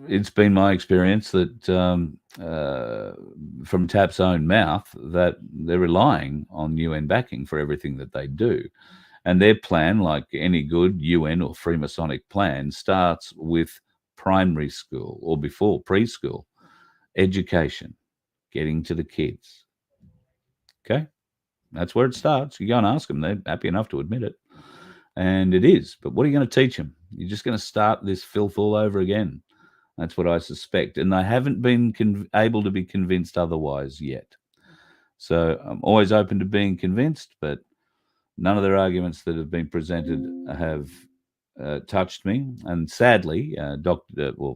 it's been my experience that from TAP's own mouth that they're relying on UN backing for everything that they do. And their plan, like any good UN or Freemasonic plan, starts with primary school or before preschool education, getting to the kids. Okay? That's where it starts. You go and ask them. They're happy enough to admit it. And it is. But what are you going to teach them? You're just going to start this filth all over again. That's what I suspect. And they haven't been able to be convinced otherwise yet. So I'm always open to being convinced, but none of their arguments that have been presented have touched me. And sadly,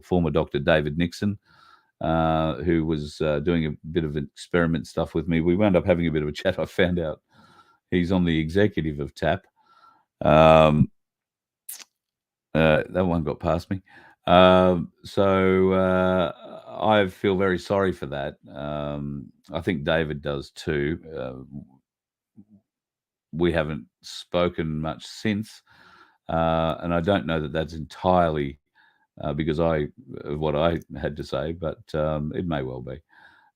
former Dr. David Nixon, who was doing a bit of experiment stuff with me, we wound up having a bit of a chat. I found out he's on the executive of TAP. That one got past me. So I feel very sorry for that. I think David does too. We haven't spoken much since, and I don't know that that's entirely because of what I had to say, but it may well be.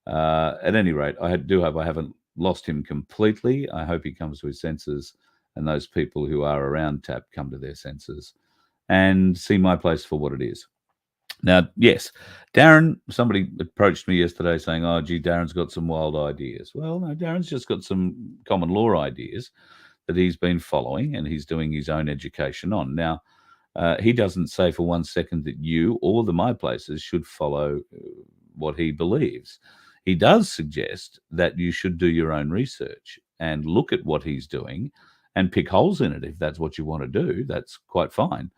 At any rate, I do hope I haven't lost him completely. I hope he comes to his senses, and those people who are around TAP come to their senses and see my place for what it is. Now, yes, Darren, somebody approached me yesterday saying, oh, gee, Darren's got some wild ideas. Well, no, Darren's just got some common law ideas that he's been following and he's doing his own education on. Now, he doesn't say for 1 second that you or the My Places should follow what he believes. He does suggest that you should do your own research and look at what he's doing and pick holes in it. If that's what you want to do, that's quite fine.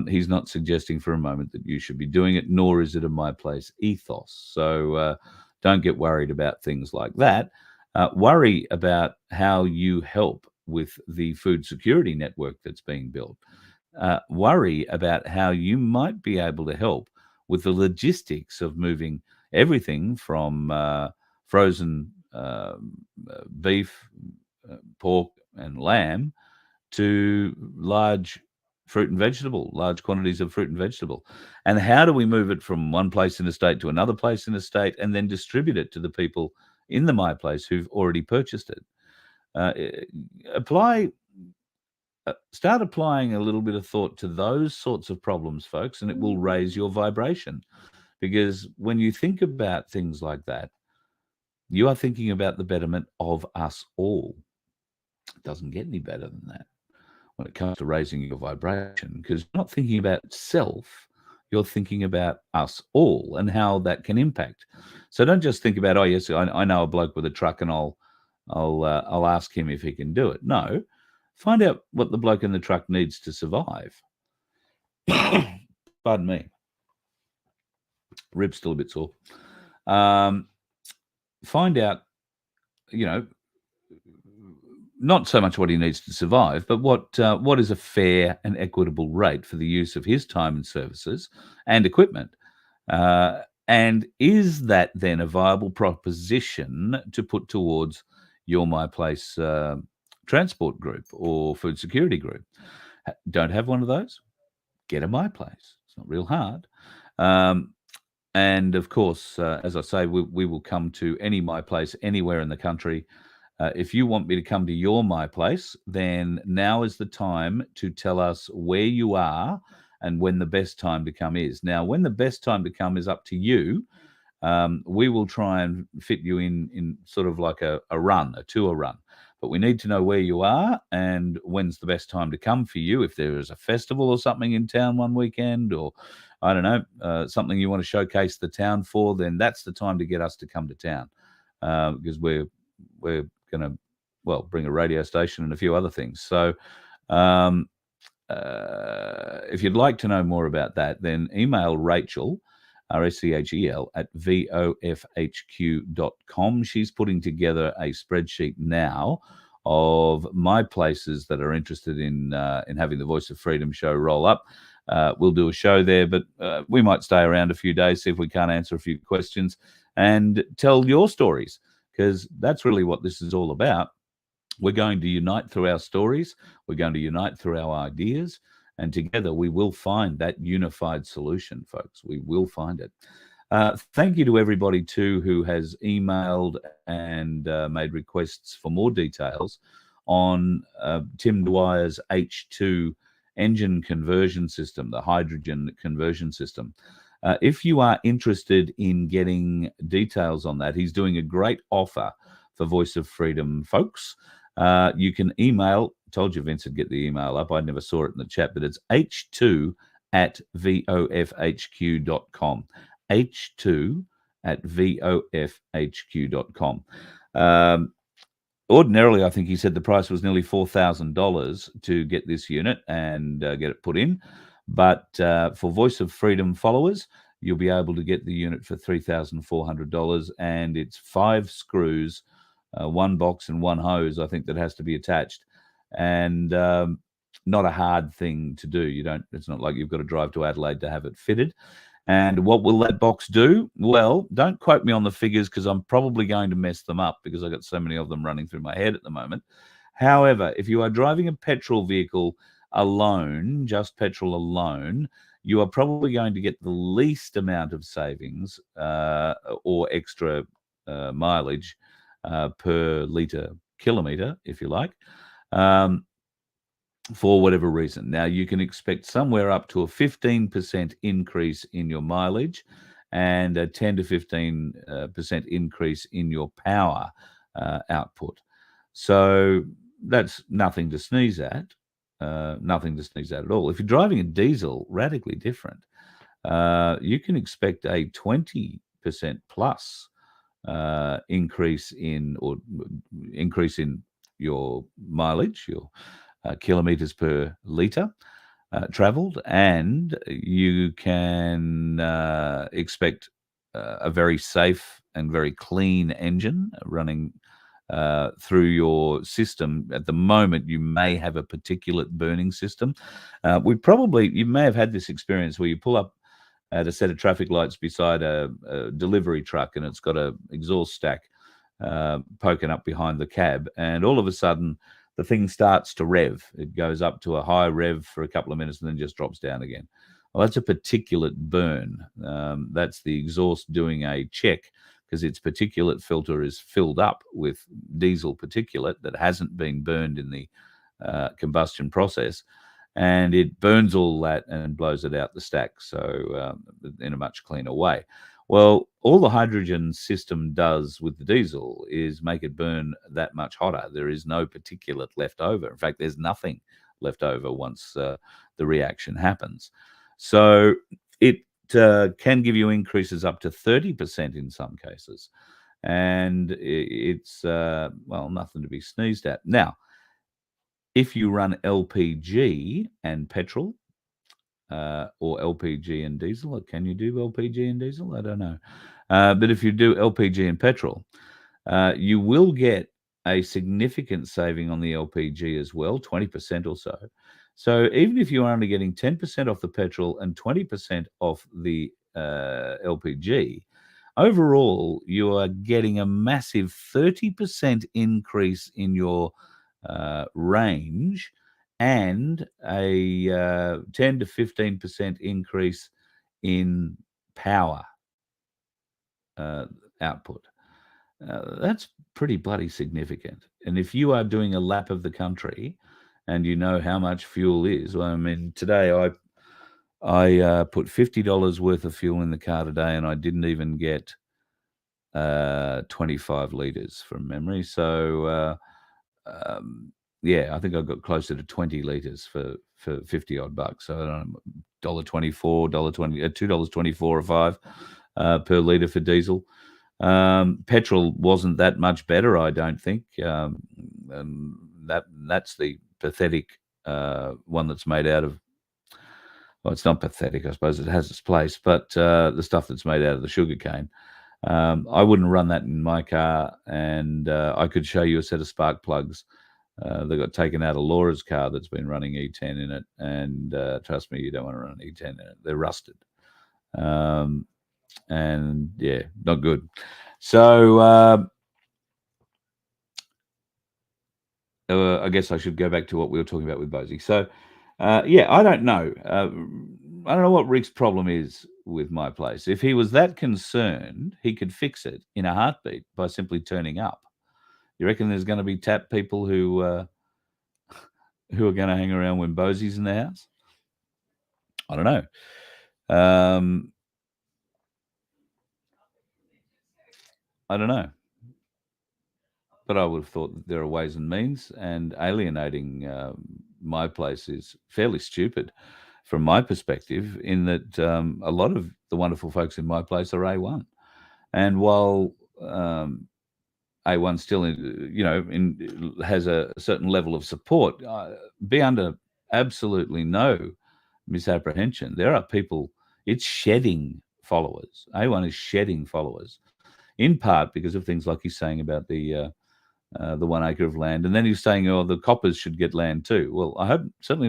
He's not suggesting for a moment that you should be doing it, nor is it a My Place ethos. So don't get worried about things like that. Worry about how you help with the food security network that's being built. Worry about how you might be able to help with the logistics of moving everything from frozen beef, pork, and lamb to large quantities of fruit and vegetable. And how do we move it from one place in the state to another place in the state and then distribute it to the people in the My Place who've already purchased it? Start applying a little bit of thought to those sorts of problems, folks, and it will raise your vibration. Because when you think about things like that, you are thinking about the betterment of us all. It doesn't get any better than that. when it comes to raising your vibration, because you're not thinking about self, you're thinking about us all and how that can impact. So don't just think about, oh yes, I know a bloke with a truck and I'll ask him if he can do it. No, find out what the bloke in the truck needs to survive. Pardon me, rib's still a bit sore. Find out, not so much what he needs to survive, but what is a fair and equitable rate for the use of his time and services and equipment. And is that then a viable proposition to put towards your My Place transport group or food security group? Don't have one of those? Get a My Place. It's not real hard. And of course, as I say, we will come to any My Place anywhere in the country. If you want me to come to your My Place, then now is the time to tell us where you are and when the best time to come is. Now, when the best time to come is up to you. We will try and fit you in sort of like a tour run. But we need to know where you are and when's the best time to come for you. If there is a festival or something in town one weekend, or I don't know, something you want to showcase the town for, then that's the time to get us to come to town, because we're going to, bring a radio station and a few other things. So if you'd like to know more about that, then email Rachel, RSCHEL, at VoFHQ.com. She's putting together a spreadsheet now of My Places that are interested in having the Voice of Freedom show roll up. We'll do a show there, but we might stay around a few days, see if we can't answer a few questions and tell your stories, because that's really what this is all about. We're going to unite through our stories. We're going to unite through our ideas. And together we will find that unified solution, folks. We will find it. Thank you to everybody, too, who has emailed and made requests for more details on Tim Dwyer's H2 engine conversion system, the hydrogen conversion system. If you are interested in getting details on that, he's doing a great offer for Voice of Freedom folks. You can email, told you Vince would get the email up. I never saw it in the chat, but it's h2@vofhq.com. h2@vofhq.com. Ordinarily, I think he said the price was nearly $4,000 to get this unit and get it put in. But for Voice of Freedom followers, you'll be able to get the unit for $3,400, and it's 5 screws, 1 box and 1 hose, I think, that has to be attached. And not a hard thing to do. It's not like you've got to drive to Adelaide to have it fitted. And what will that box do? Well, don't quote me on the figures, because I'm probably going to mess them up because I've got so many of them running through my head at the moment. However, if you are driving a petrol vehicle alone, just petrol alone, you are probably going to get the least amount of savings or extra mileage per kilometre, if you like, for whatever reason. Now, you can expect somewhere up to a 15% increase in your mileage and a 10 to 15% increase in your power output. So that's nothing to sneeze at. Nothing to sneeze at all. If you're driving a diesel, radically different. You can expect a 20% plus increase in your mileage, your kilometers per litre traveled, and you can expect a very safe and very clean engine running through your system. At the moment, you may have a particulate burning system. You may have had this experience where you pull up at a set of traffic lights beside a delivery truck, and it's got a exhaust stack poking up behind the cab, and all of a sudden the thing starts to rev. It goes up to a high rev for a couple of minutes and then just drops down again. Well, that's a particulate burn. That's the exhaust doing a check, because its particulate filter is filled up with diesel particulate that hasn't been burned in the combustion process, and it burns all that and blows it out the stack, so in a much cleaner way. Well, all the hydrogen system does with the diesel is make it burn that much hotter. There is no particulate left over. In fact, there's nothing left over once the reaction happens. So it can give you increases up to 30% in some cases. And it's, well, nothing to be sneezed at. Now, if you run LPG and petrol, or LPG and diesel, or can you do LPG and diesel? I don't know. But if you do LPG and petrol, you will get a significant saving on the LPG as well, 20% or so. So even if you're only getting 10% off the petrol and 20% off the LPG, overall you are getting a massive 30% increase in your range and a 10 to 15% increase in power output. That's pretty bloody significant. And if you are doing a lap of the country and you know how much fuel is, well, I mean, today I put $50 worth of fuel in the car today, and I didn't even get 25 litres from memory. So, yeah, I think I got closer to 20 litres for 50 odd bucks. So I don't know, $1.24, $2.24 or $5 per litre for diesel. Petrol wasn't that much better, I don't think. That's the pathetic one that's made out of, well, it's not pathetic, I suppose it has its place, but the stuff that's made out of the sugarcane. I wouldn't run that in my car, and I could show you a set of spark plugs that got taken out of Laura's car that's been running E10 in it, and trust me, you don't want to run E10 in it. They're rusted. And yeah, not good. So I guess I should go back to what we were talking about with Bosie. So yeah, I don't know. I don't know what Rick's problem is with my place. If he was that concerned, he could fix it in a heartbeat by simply turning up. You reckon there's going to be tap people who are going to hang around when Bosie's in the house? I don't know. I don't know. But I would have thought that there are ways and means, and alienating my place is fairly stupid from my perspective, in that a lot of the wonderful folks in my place are A1. And while A1 still, has a certain level of support, be under absolutely no misapprehension. There are people, it's shedding followers. A1 is shedding followers, in part because of things like he's saying about the 1 acre of land. And then he's saying, oh, the coppers should get land too. Well, I hope, certainly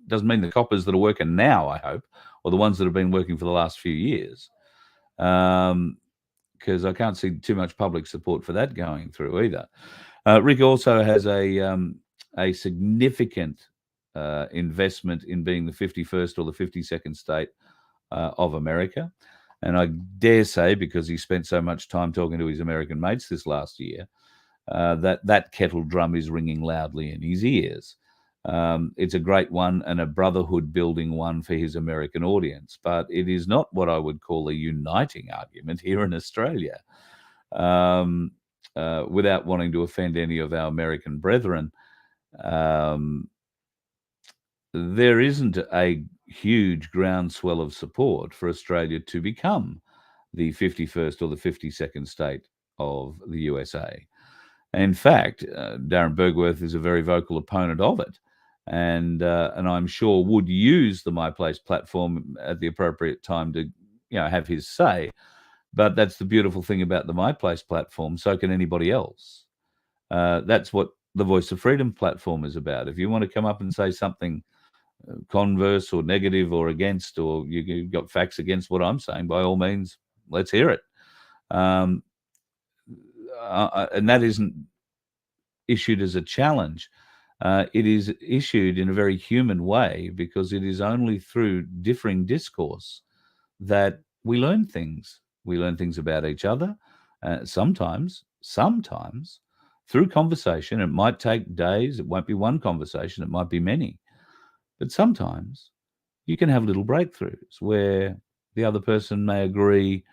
doesn't mean the coppers that are working now, I hope, or the ones that have been working for the last few years. Because I can't see too much public support for that going through either. Rick also has a significant investment in being the 51st or the 52nd state of America. And I dare say, because he spent so much time talking to his American mates this last year, that kettle drum is ringing loudly in his ears. It's a great one and a brotherhood building one for his American audience, but it is not what I would call a uniting argument here in Australia. Without wanting to offend any of our American brethren, there isn't a huge groundswell of support for Australia to become the 51st or the 52nd state of the USA. In fact, Darren Bergworth is a very vocal opponent of it, and I'm sure would use the My Place platform at the appropriate time to, have his say. But that's the beautiful thing about the My Place platform. So can anybody else. That's what the Voice of Freedom platform is about. If you want to come up and say something converse or negative or against, or you've got facts against what I'm saying, by all means, let's hear it. And that isn't issued as a challenge. It is issued in a very human way, because it is only through differing discourse that we learn things. We learn things about each other. Sometimes through conversation. It might take days. It won't be one conversation. It might be many. But sometimes you can have little breakthroughs where the other person may agree,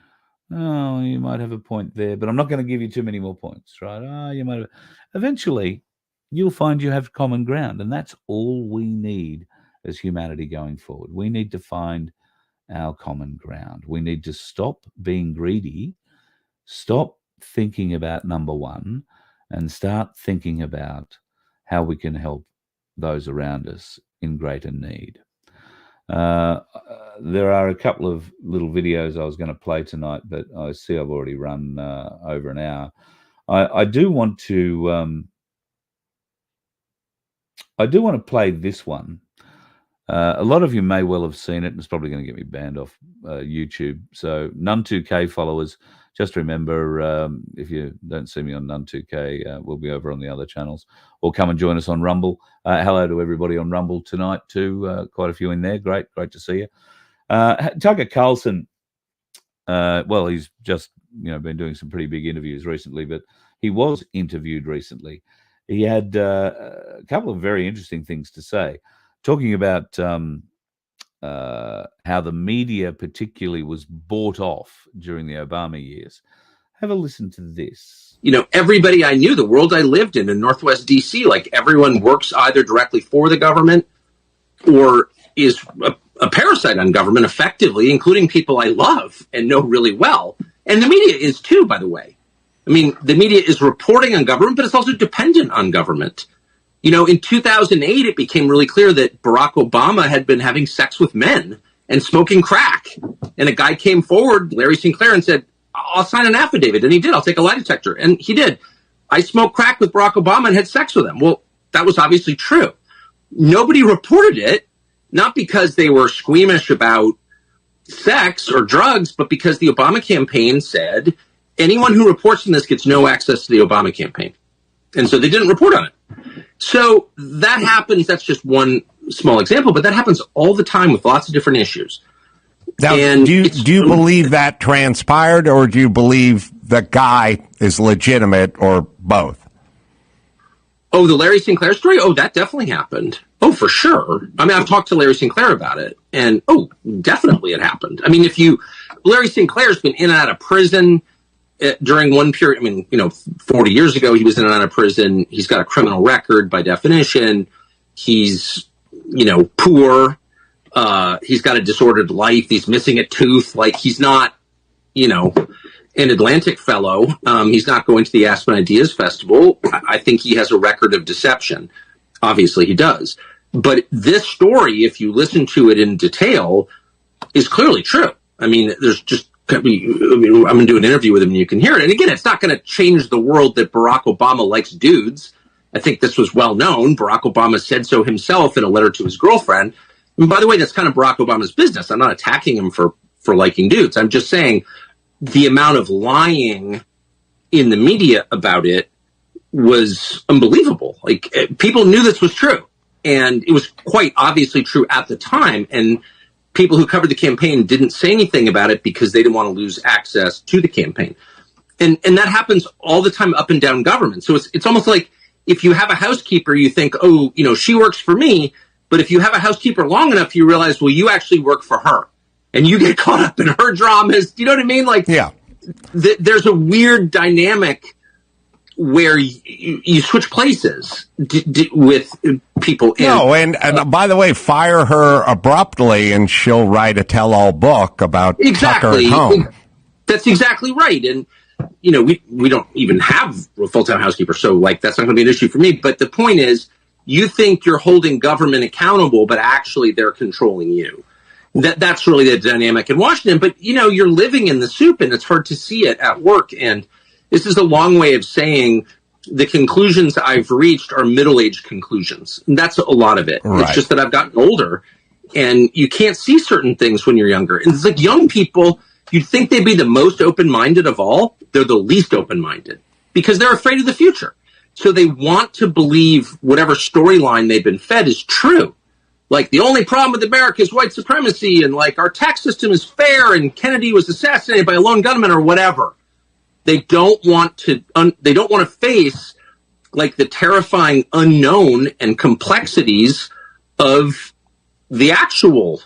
oh, you might have a point there, but I'm not going to give you too many more points, right? Oh, you might have. Eventually, you'll find you have common ground. And that's all we need as humanity going forward. We need to find our common ground. We need to stop being greedy, stop thinking about number one, and start thinking about how we can help those around us in greater need. There are a couple of little videos I was going to play tonight, but I see I've already run over an hour. I do want to play this one. A lot of you may well have seen it, and it's probably going to get me banned off YouTube. So Nun2K followers, just remember, if you don't see me on Nun2K, we'll be over on the other channels, or come and join us on Rumble. Hello to everybody on Rumble tonight too. Quite a few in there. Great to see you. Tucker Carlson, well, he's just been doing some pretty big interviews recently, but he was interviewed recently. He had a couple of very interesting things to say, talking about how the media particularly was bought off during the Obama years. Have a listen to this. Everybody I knew, the world I lived in Northwest DC, like everyone works either directly for the government or is a parasite on government effectively, including people I love and know really well. And the media is too, by the way. I mean, the media is reporting on government, but it's also dependent on government. In 2008, it became really clear that Barack Obama had been having sex with men and smoking crack. And a guy came forward, Larry Sinclair, and said, I'll sign an affidavit. And he did. I'll take a lie detector. And he did. I smoked crack with Barack Obama and had sex with him. Well, that was obviously true. Nobody reported it, not because they were squeamish about sex or drugs, but because the Obama campaign said anyone who reports on this gets no access to the Obama campaign. And so they didn't report on it. So that happens. That's just one small example, but that happens all the time with lots of different issues. Now, and do you believe that transpired, or do you believe the guy is legitimate, or both? Oh, the Larry Sinclair story? Oh, that definitely happened. Oh, for sure. I mean, I've talked to Larry Sinclair about it, and definitely it happened. I mean, Larry Sinclair's been in and out of prison during one period. I mean, 40 years ago, he was in and out of prison. He's got a criminal record by definition. He's, poor. He's got a disordered life. He's missing a tooth. Like, he's not, an Atlantic fellow. He's not going to the Aspen Ideas Festival. I think he has a record of deception. Obviously, he does. But this story, if you listen to it in detail, is clearly true. I mean, I'm going to do an interview with him and you can hear it. And again, it's not going to change the world that Barack Obama likes dudes. I think this was well known. Barack Obama said so himself in a letter to his girlfriend. And by the way, that's kind of Barack Obama's business. I'm not attacking him for liking dudes. I'm just saying the amount of lying in the media about it was unbelievable. Like, people knew this was true, and it was quite obviously true at the time. And people who covered the campaign didn't say anything about it because they didn't want to lose access to the campaign. And that happens all the time up and down government. So it's almost like if you have a housekeeper, you think, she works for me. But if you have a housekeeper long enough, you realize, well, you actually work for her, and you get caught up in her dramas. Do you know what I mean? Like, yeah, there's a weird dynamic where you switch places with people. And by the way, fire her abruptly, and she'll write a tell-all book about Tucker at home. That's exactly right. And we don't even have a full-time housekeeper, so that's not going to be an issue for me. But the point is, you think you're holding government accountable, but actually they're controlling you. That's really the dynamic in Washington. But, you're living in the soup, and it's hard to see it at work. And this is a long way of saying the conclusions I've reached are middle-aged conclusions. And that's a lot of it. Right. It's just that I've gotten older, and you can't see certain things when you're younger. And it's like young people, you'd think they'd be the most open-minded of all. They're the least open-minded because they're afraid of the future. So they want to believe whatever storyline they've been fed is true. Like, the only problem with America is white supremacy, and our tax system is fair, and Kennedy was assassinated by a lone gunman, or whatever. They don't want to face the terrifying unknown and complexities of the actual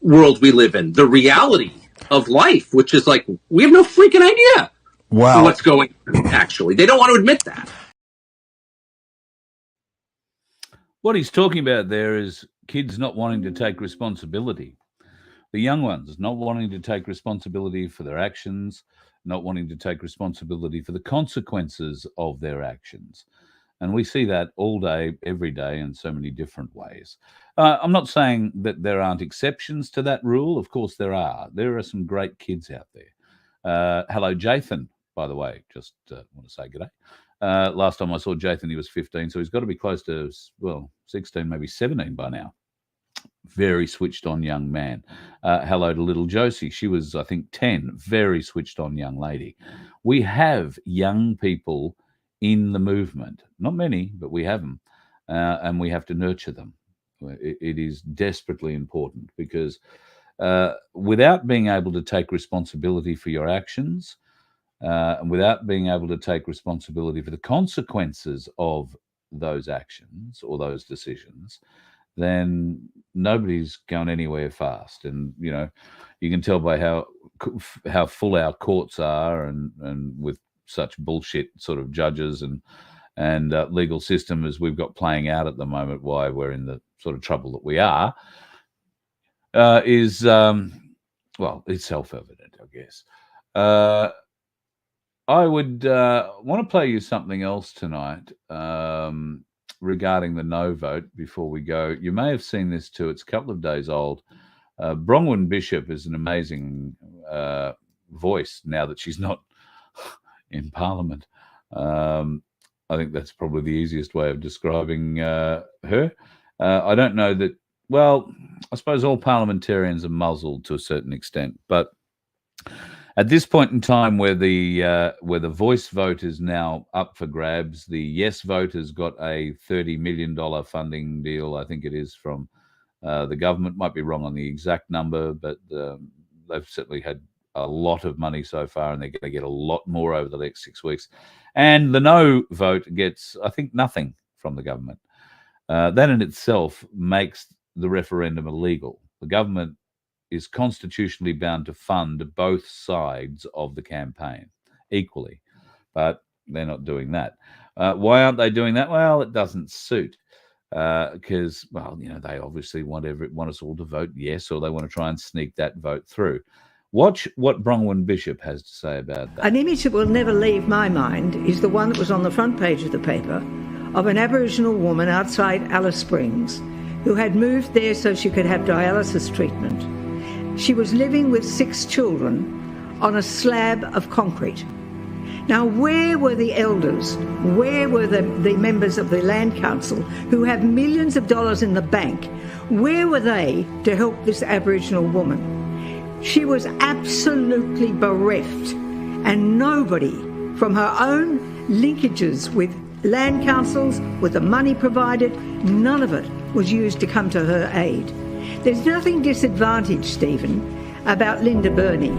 world we live in, the reality of life, which is we have no freaking idea what's going on, actually. They don't want to admit that. What he's talking about there is kids not wanting to take responsibility. The young ones not wanting to take responsibility for their actions, not wanting to take responsibility for the consequences of their actions. And we see that all day, every day, in so many different ways. I'm not saying that there aren't exceptions to that rule. Of course, there are. There are some great kids out there. Hello, Jathan, by the way. Just want to say good day. Last time I saw Jathan, he was 15, so he's got to be close to, 16, maybe 17 by now. Very switched on young man. Hello to little Josie. She was, I think, 10. Very switched on young lady. We have young people in the movement. Not many, but we have them. And we have to nurture them. It is desperately important because without being able to take responsibility for your actions, and without being able to take responsibility for the consequences of those actions or those decisions, then nobody's going anywhere fast. And, you know, you can tell by how full our courts are and with such bullshit sort of judges and legal system as we've got playing out at the moment, why we're in the sort of trouble that we are, it's self-evident, I guess. I would want to play you something else tonight regarding the no vote before we go. You may have seen this too. It's a couple of days old. Bronwyn Bishop is an amazing voice now that she's not in Parliament. I think that's probably the easiest way of describing her. I don't know that. Well, I suppose all parliamentarians are muzzled to a certain extent, but at this point in time, where the voice vote is now up for grabs, the yes vote has got a $30 million funding deal, I think it is, from the government. Might be wrong on the exact number, but they've certainly had a lot of money so far, and they're going to get a lot more over the next 6 weeks. And the no vote gets, I think, nothing from the government. That in itself makes the referendum illegal. The government is constitutionally bound to fund both sides of the campaign equally, but they're not doing that. Why aren't they doing that? Well, it doesn't suit because, they obviously want us all to vote yes, or they want to try and sneak that vote through. Watch what Bronwyn Bishop has to say about that. An image that will never leave my mind is the one that was on the front page of the paper of an Aboriginal woman outside Alice Springs who had moved there so she could have dialysis treatment. She was living with 6 children on a slab of concrete. Now, where were the elders? Where were the members of the Land Council who have millions of dollars in the bank? Where were they to help this Aboriginal woman? She was absolutely bereft, and nobody from her own linkages with land councils, with the money provided, none of it was used to come to her aid. There's nothing disadvantaged, Stephen, about Linda Burney.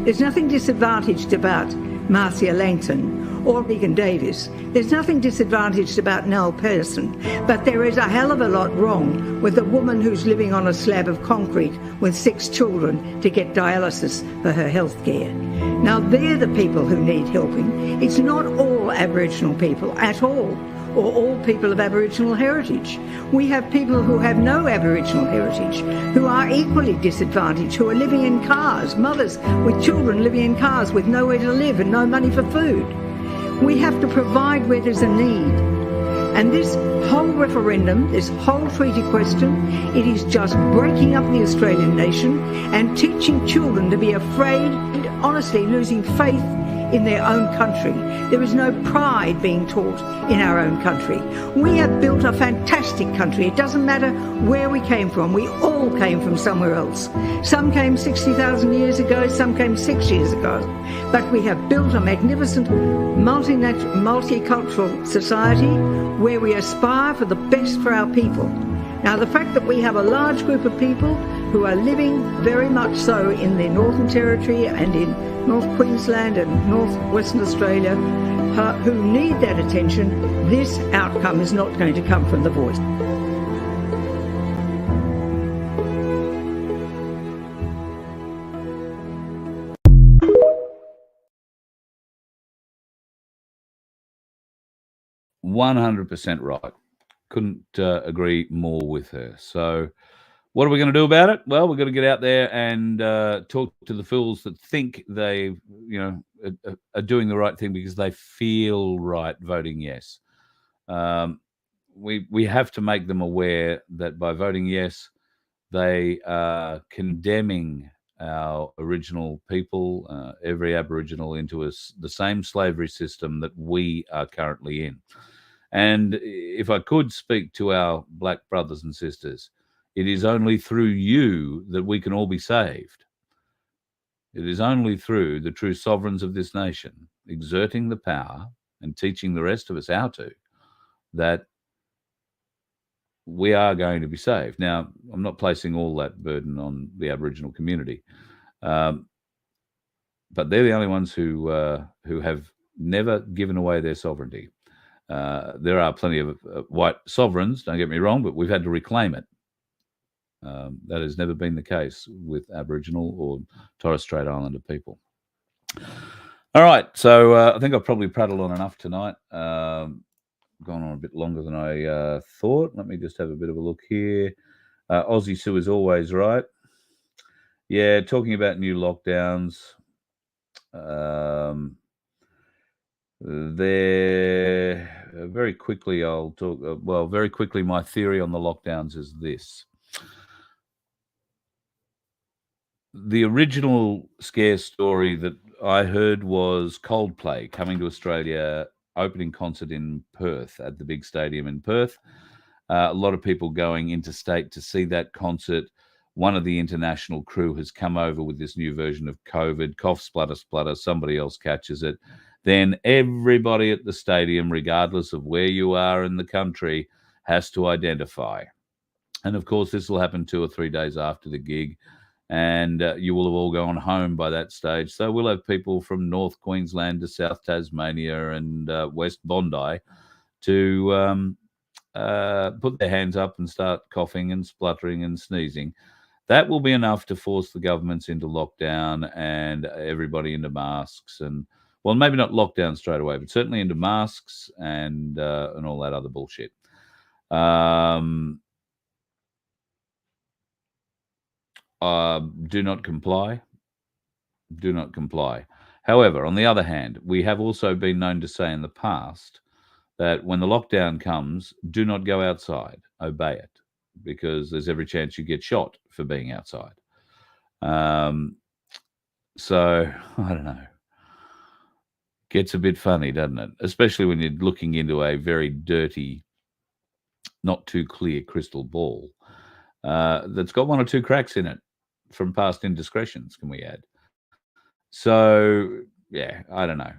There's nothing disadvantaged about Marcia Langton or Megan Davis. There's nothing disadvantaged about Nell Pearson. But there is a hell of a lot wrong with a woman who's living on a slab of concrete with 6 children to get dialysis for her health care. Now, they're the people who need helping. It's not all Aboriginal people at all, or all people of Aboriginal heritage. We have people who have no Aboriginal heritage, who are equally disadvantaged, who are living in cars, mothers with children living in cars with nowhere to live and no money for food. We have to provide where there's a need. And this whole referendum, this whole treaty question, it is just breaking up the Australian nation and teaching children to be afraid and honestly losing faith in their own country. There is no pride being taught in our own country. We have built a fantastic country. It doesn't matter where we came from. We all came from somewhere else. Some came 60,000 years ago, some came 6 years ago. But we have built a magnificent multicultural society where we aspire for the best for our people. Now, the fact that we have a large group of people who are living very much so in the Northern Territory and in North Queensland and North Western Australia who need that attention, this outcome is not going to come from the voice. %100% right. couldn't agree more with her. So what are we going to do about it? Well, we're going to get out there and talk to the fools that think they, are doing the right thing because they feel right voting yes. We have to make them aware that by voting yes, they are condemning our original people, every Aboriginal, into the same slavery system that we are currently in. And if I could speak to our black brothers and sisters, it is only through you that we can all be saved. It is only through the true sovereigns of this nation exerting the power and teaching the rest of us how to, that we are going to be saved. Now, I'm not placing all that burden on the Aboriginal community, but they're the only ones who have never given away their sovereignty. There are plenty of white sovereigns, don't get me wrong, but we've had to reclaim it. That has never been the case with Aboriginal or Torres Strait Islander people. All right, so I think I've probably prattled on enough tonight. Gone on a bit longer than I thought. Let me just have a bit of a look here. Aussie Sue is always right. Yeah, talking about new lockdowns. Very quickly, I'll talk. Very quickly, my theory on the lockdowns is this. The original scare story that I heard was Coldplay coming to Australia, opening concert in Perth at the big stadium in Perth. A lot of people going interstate to see that concert. One of the international crew has come over with this new version of COVID, cough, splutter, splutter, somebody else catches it. Then everybody at the stadium, regardless of where you are in the country, has to identify. And of course, this will happen 2 or 3 days after the gig. And you will have all gone home by that stage. So we'll have people from North Queensland to South Tasmania and West Bondi to put their hands up and start coughing and spluttering and sneezing. That will be enough to force the governments into lockdown and everybody into masks. And, well, maybe not lockdown straight away, but certainly into masks and all that other bullshit. Do not comply. Do not comply. However, on the other hand, we have also been known to say in the past that when the lockdown comes, do not go outside. Obey it, because there's every chance you get shot for being outside. So, I don't know. Gets a bit funny, doesn't it? Especially when you're looking into a very dirty, not too clear crystal ball that's got 1 or 2 cracks in it from past indiscretions, can we add? So, yeah, I don't know.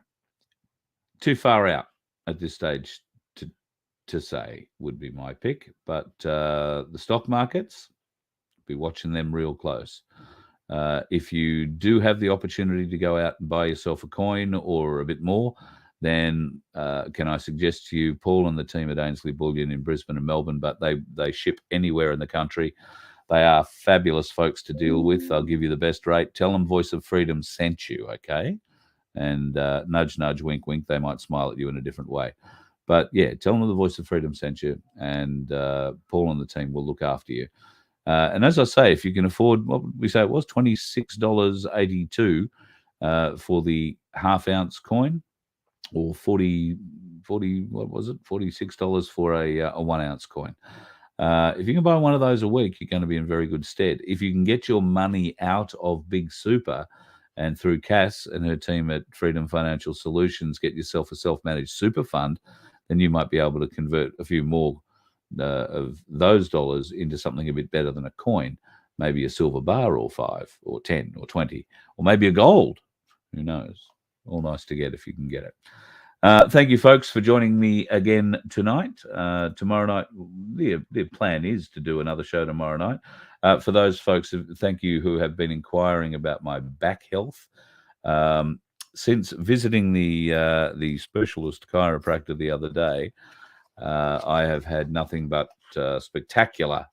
Too far out at this stage to say would be my pick. But the stock markets, be watching them real close. If you do have the opportunity to go out and buy yourself a coin or a bit more, then can I suggest to you, Paul and the team at Ainsley Bullion in Brisbane and Melbourne, but they ship anywhere in the country. They are fabulous folks to deal with. They'll give you the best rate. Tell them Voice of Freedom sent you, okay? And nudge, nudge, wink, wink. They might smile at you in a different way. But, yeah, tell them the Voice of Freedom sent you, and Paul and the team will look after you. And as I say, if you can afford, what would we say it was, $26.82 for the half-ounce coin, or 40, what was it, $46 for a 1 ounce coin. If you can buy one of those a week, you're going to be in very good stead. If you can get your money out of Big Super and through Cass and her team at Freedom Financial Solutions, get yourself a self-managed super fund, then you might be able to convert a few more of those dollars into something a bit better than a coin, maybe a silver bar or 5 or 10 or 20, or maybe a gold. Who knows? All nice to get if you can get it. Thank you, folks, for joining me again tonight. Tomorrow night, the plan is to do another show tomorrow night. For those folks, thank you who have been inquiring about my back health. Since visiting the specialist chiropractor the other day, I have had nothing but spectacular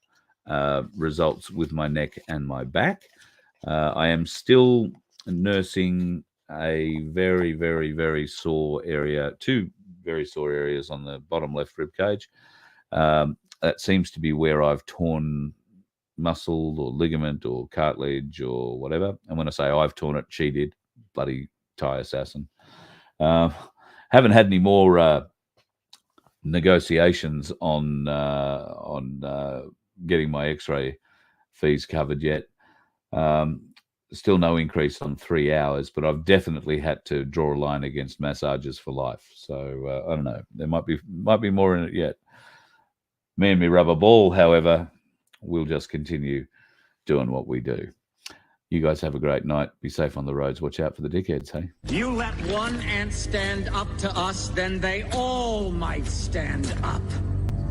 results with my neck and my back. I am still nursing a very, very, very sore area, 2 very sore areas on the bottom left rib cage. That seems to be where I've torn muscle or ligament or cartilage or whatever. And when I say I've torn it, she did. Bloody Thai assassin. Haven't had any more negotiations on getting my X-ray fees covered yet. Still no increase on 3 hours, but I've definitely had to draw a line against massages for life. So I don't know. There might be more in it yet. Me and me rubber ball, however, we'll just continue doing what we do. You guys have a great night. Be safe on the roads. Watch out for the dickheads, hey? You let one ant stand up to us, then they all might stand up.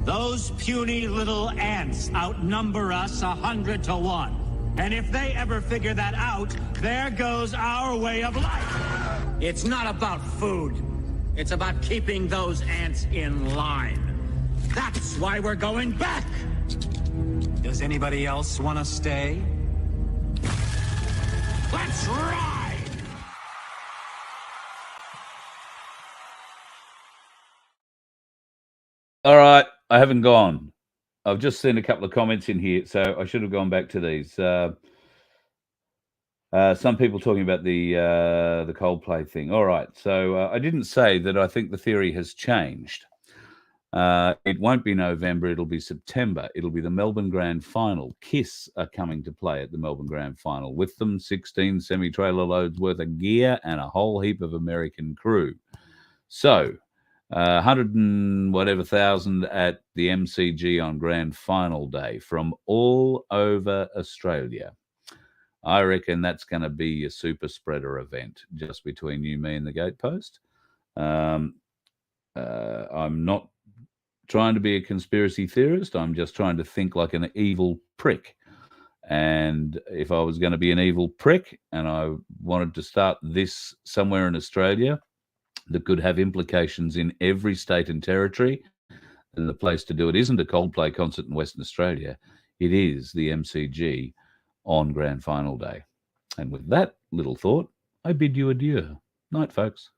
Those puny little ants outnumber us 100 to 1. And if they ever figure that out, there goes our way of life. It's not about food. It's about keeping those ants in line. That's why we're going back. Does anybody else want to stay? Let's ride! All right, I haven't gone. I've just seen a couple of comments in here, so I should have gone back to these. Some people talking about the Coldplay thing. All right, so I didn't say that I think the theory has changed. It won't be November, it'll be September. It'll be the Melbourne Grand Final. Kiss are coming to play at the Melbourne Grand Final. With them, 16 semi-trailer loads worth of gear and a whole heap of American crew. So, 100 and whatever thousand at the MCG on Grand Final day from all over Australia. I reckon that's going to be a super spreader event just between you, me, and the gatepost. I'm not trying to be a conspiracy theorist. I'm just trying to think like an evil prick. And if I was going to be an evil prick and I wanted to start this somewhere in Australia that could have implications in every state and territory, then the place to do it isn't a Coldplay concert in Western Australia. It is the MCG on Grand Final day. And with that little thought, I bid you adieu. Night, folks.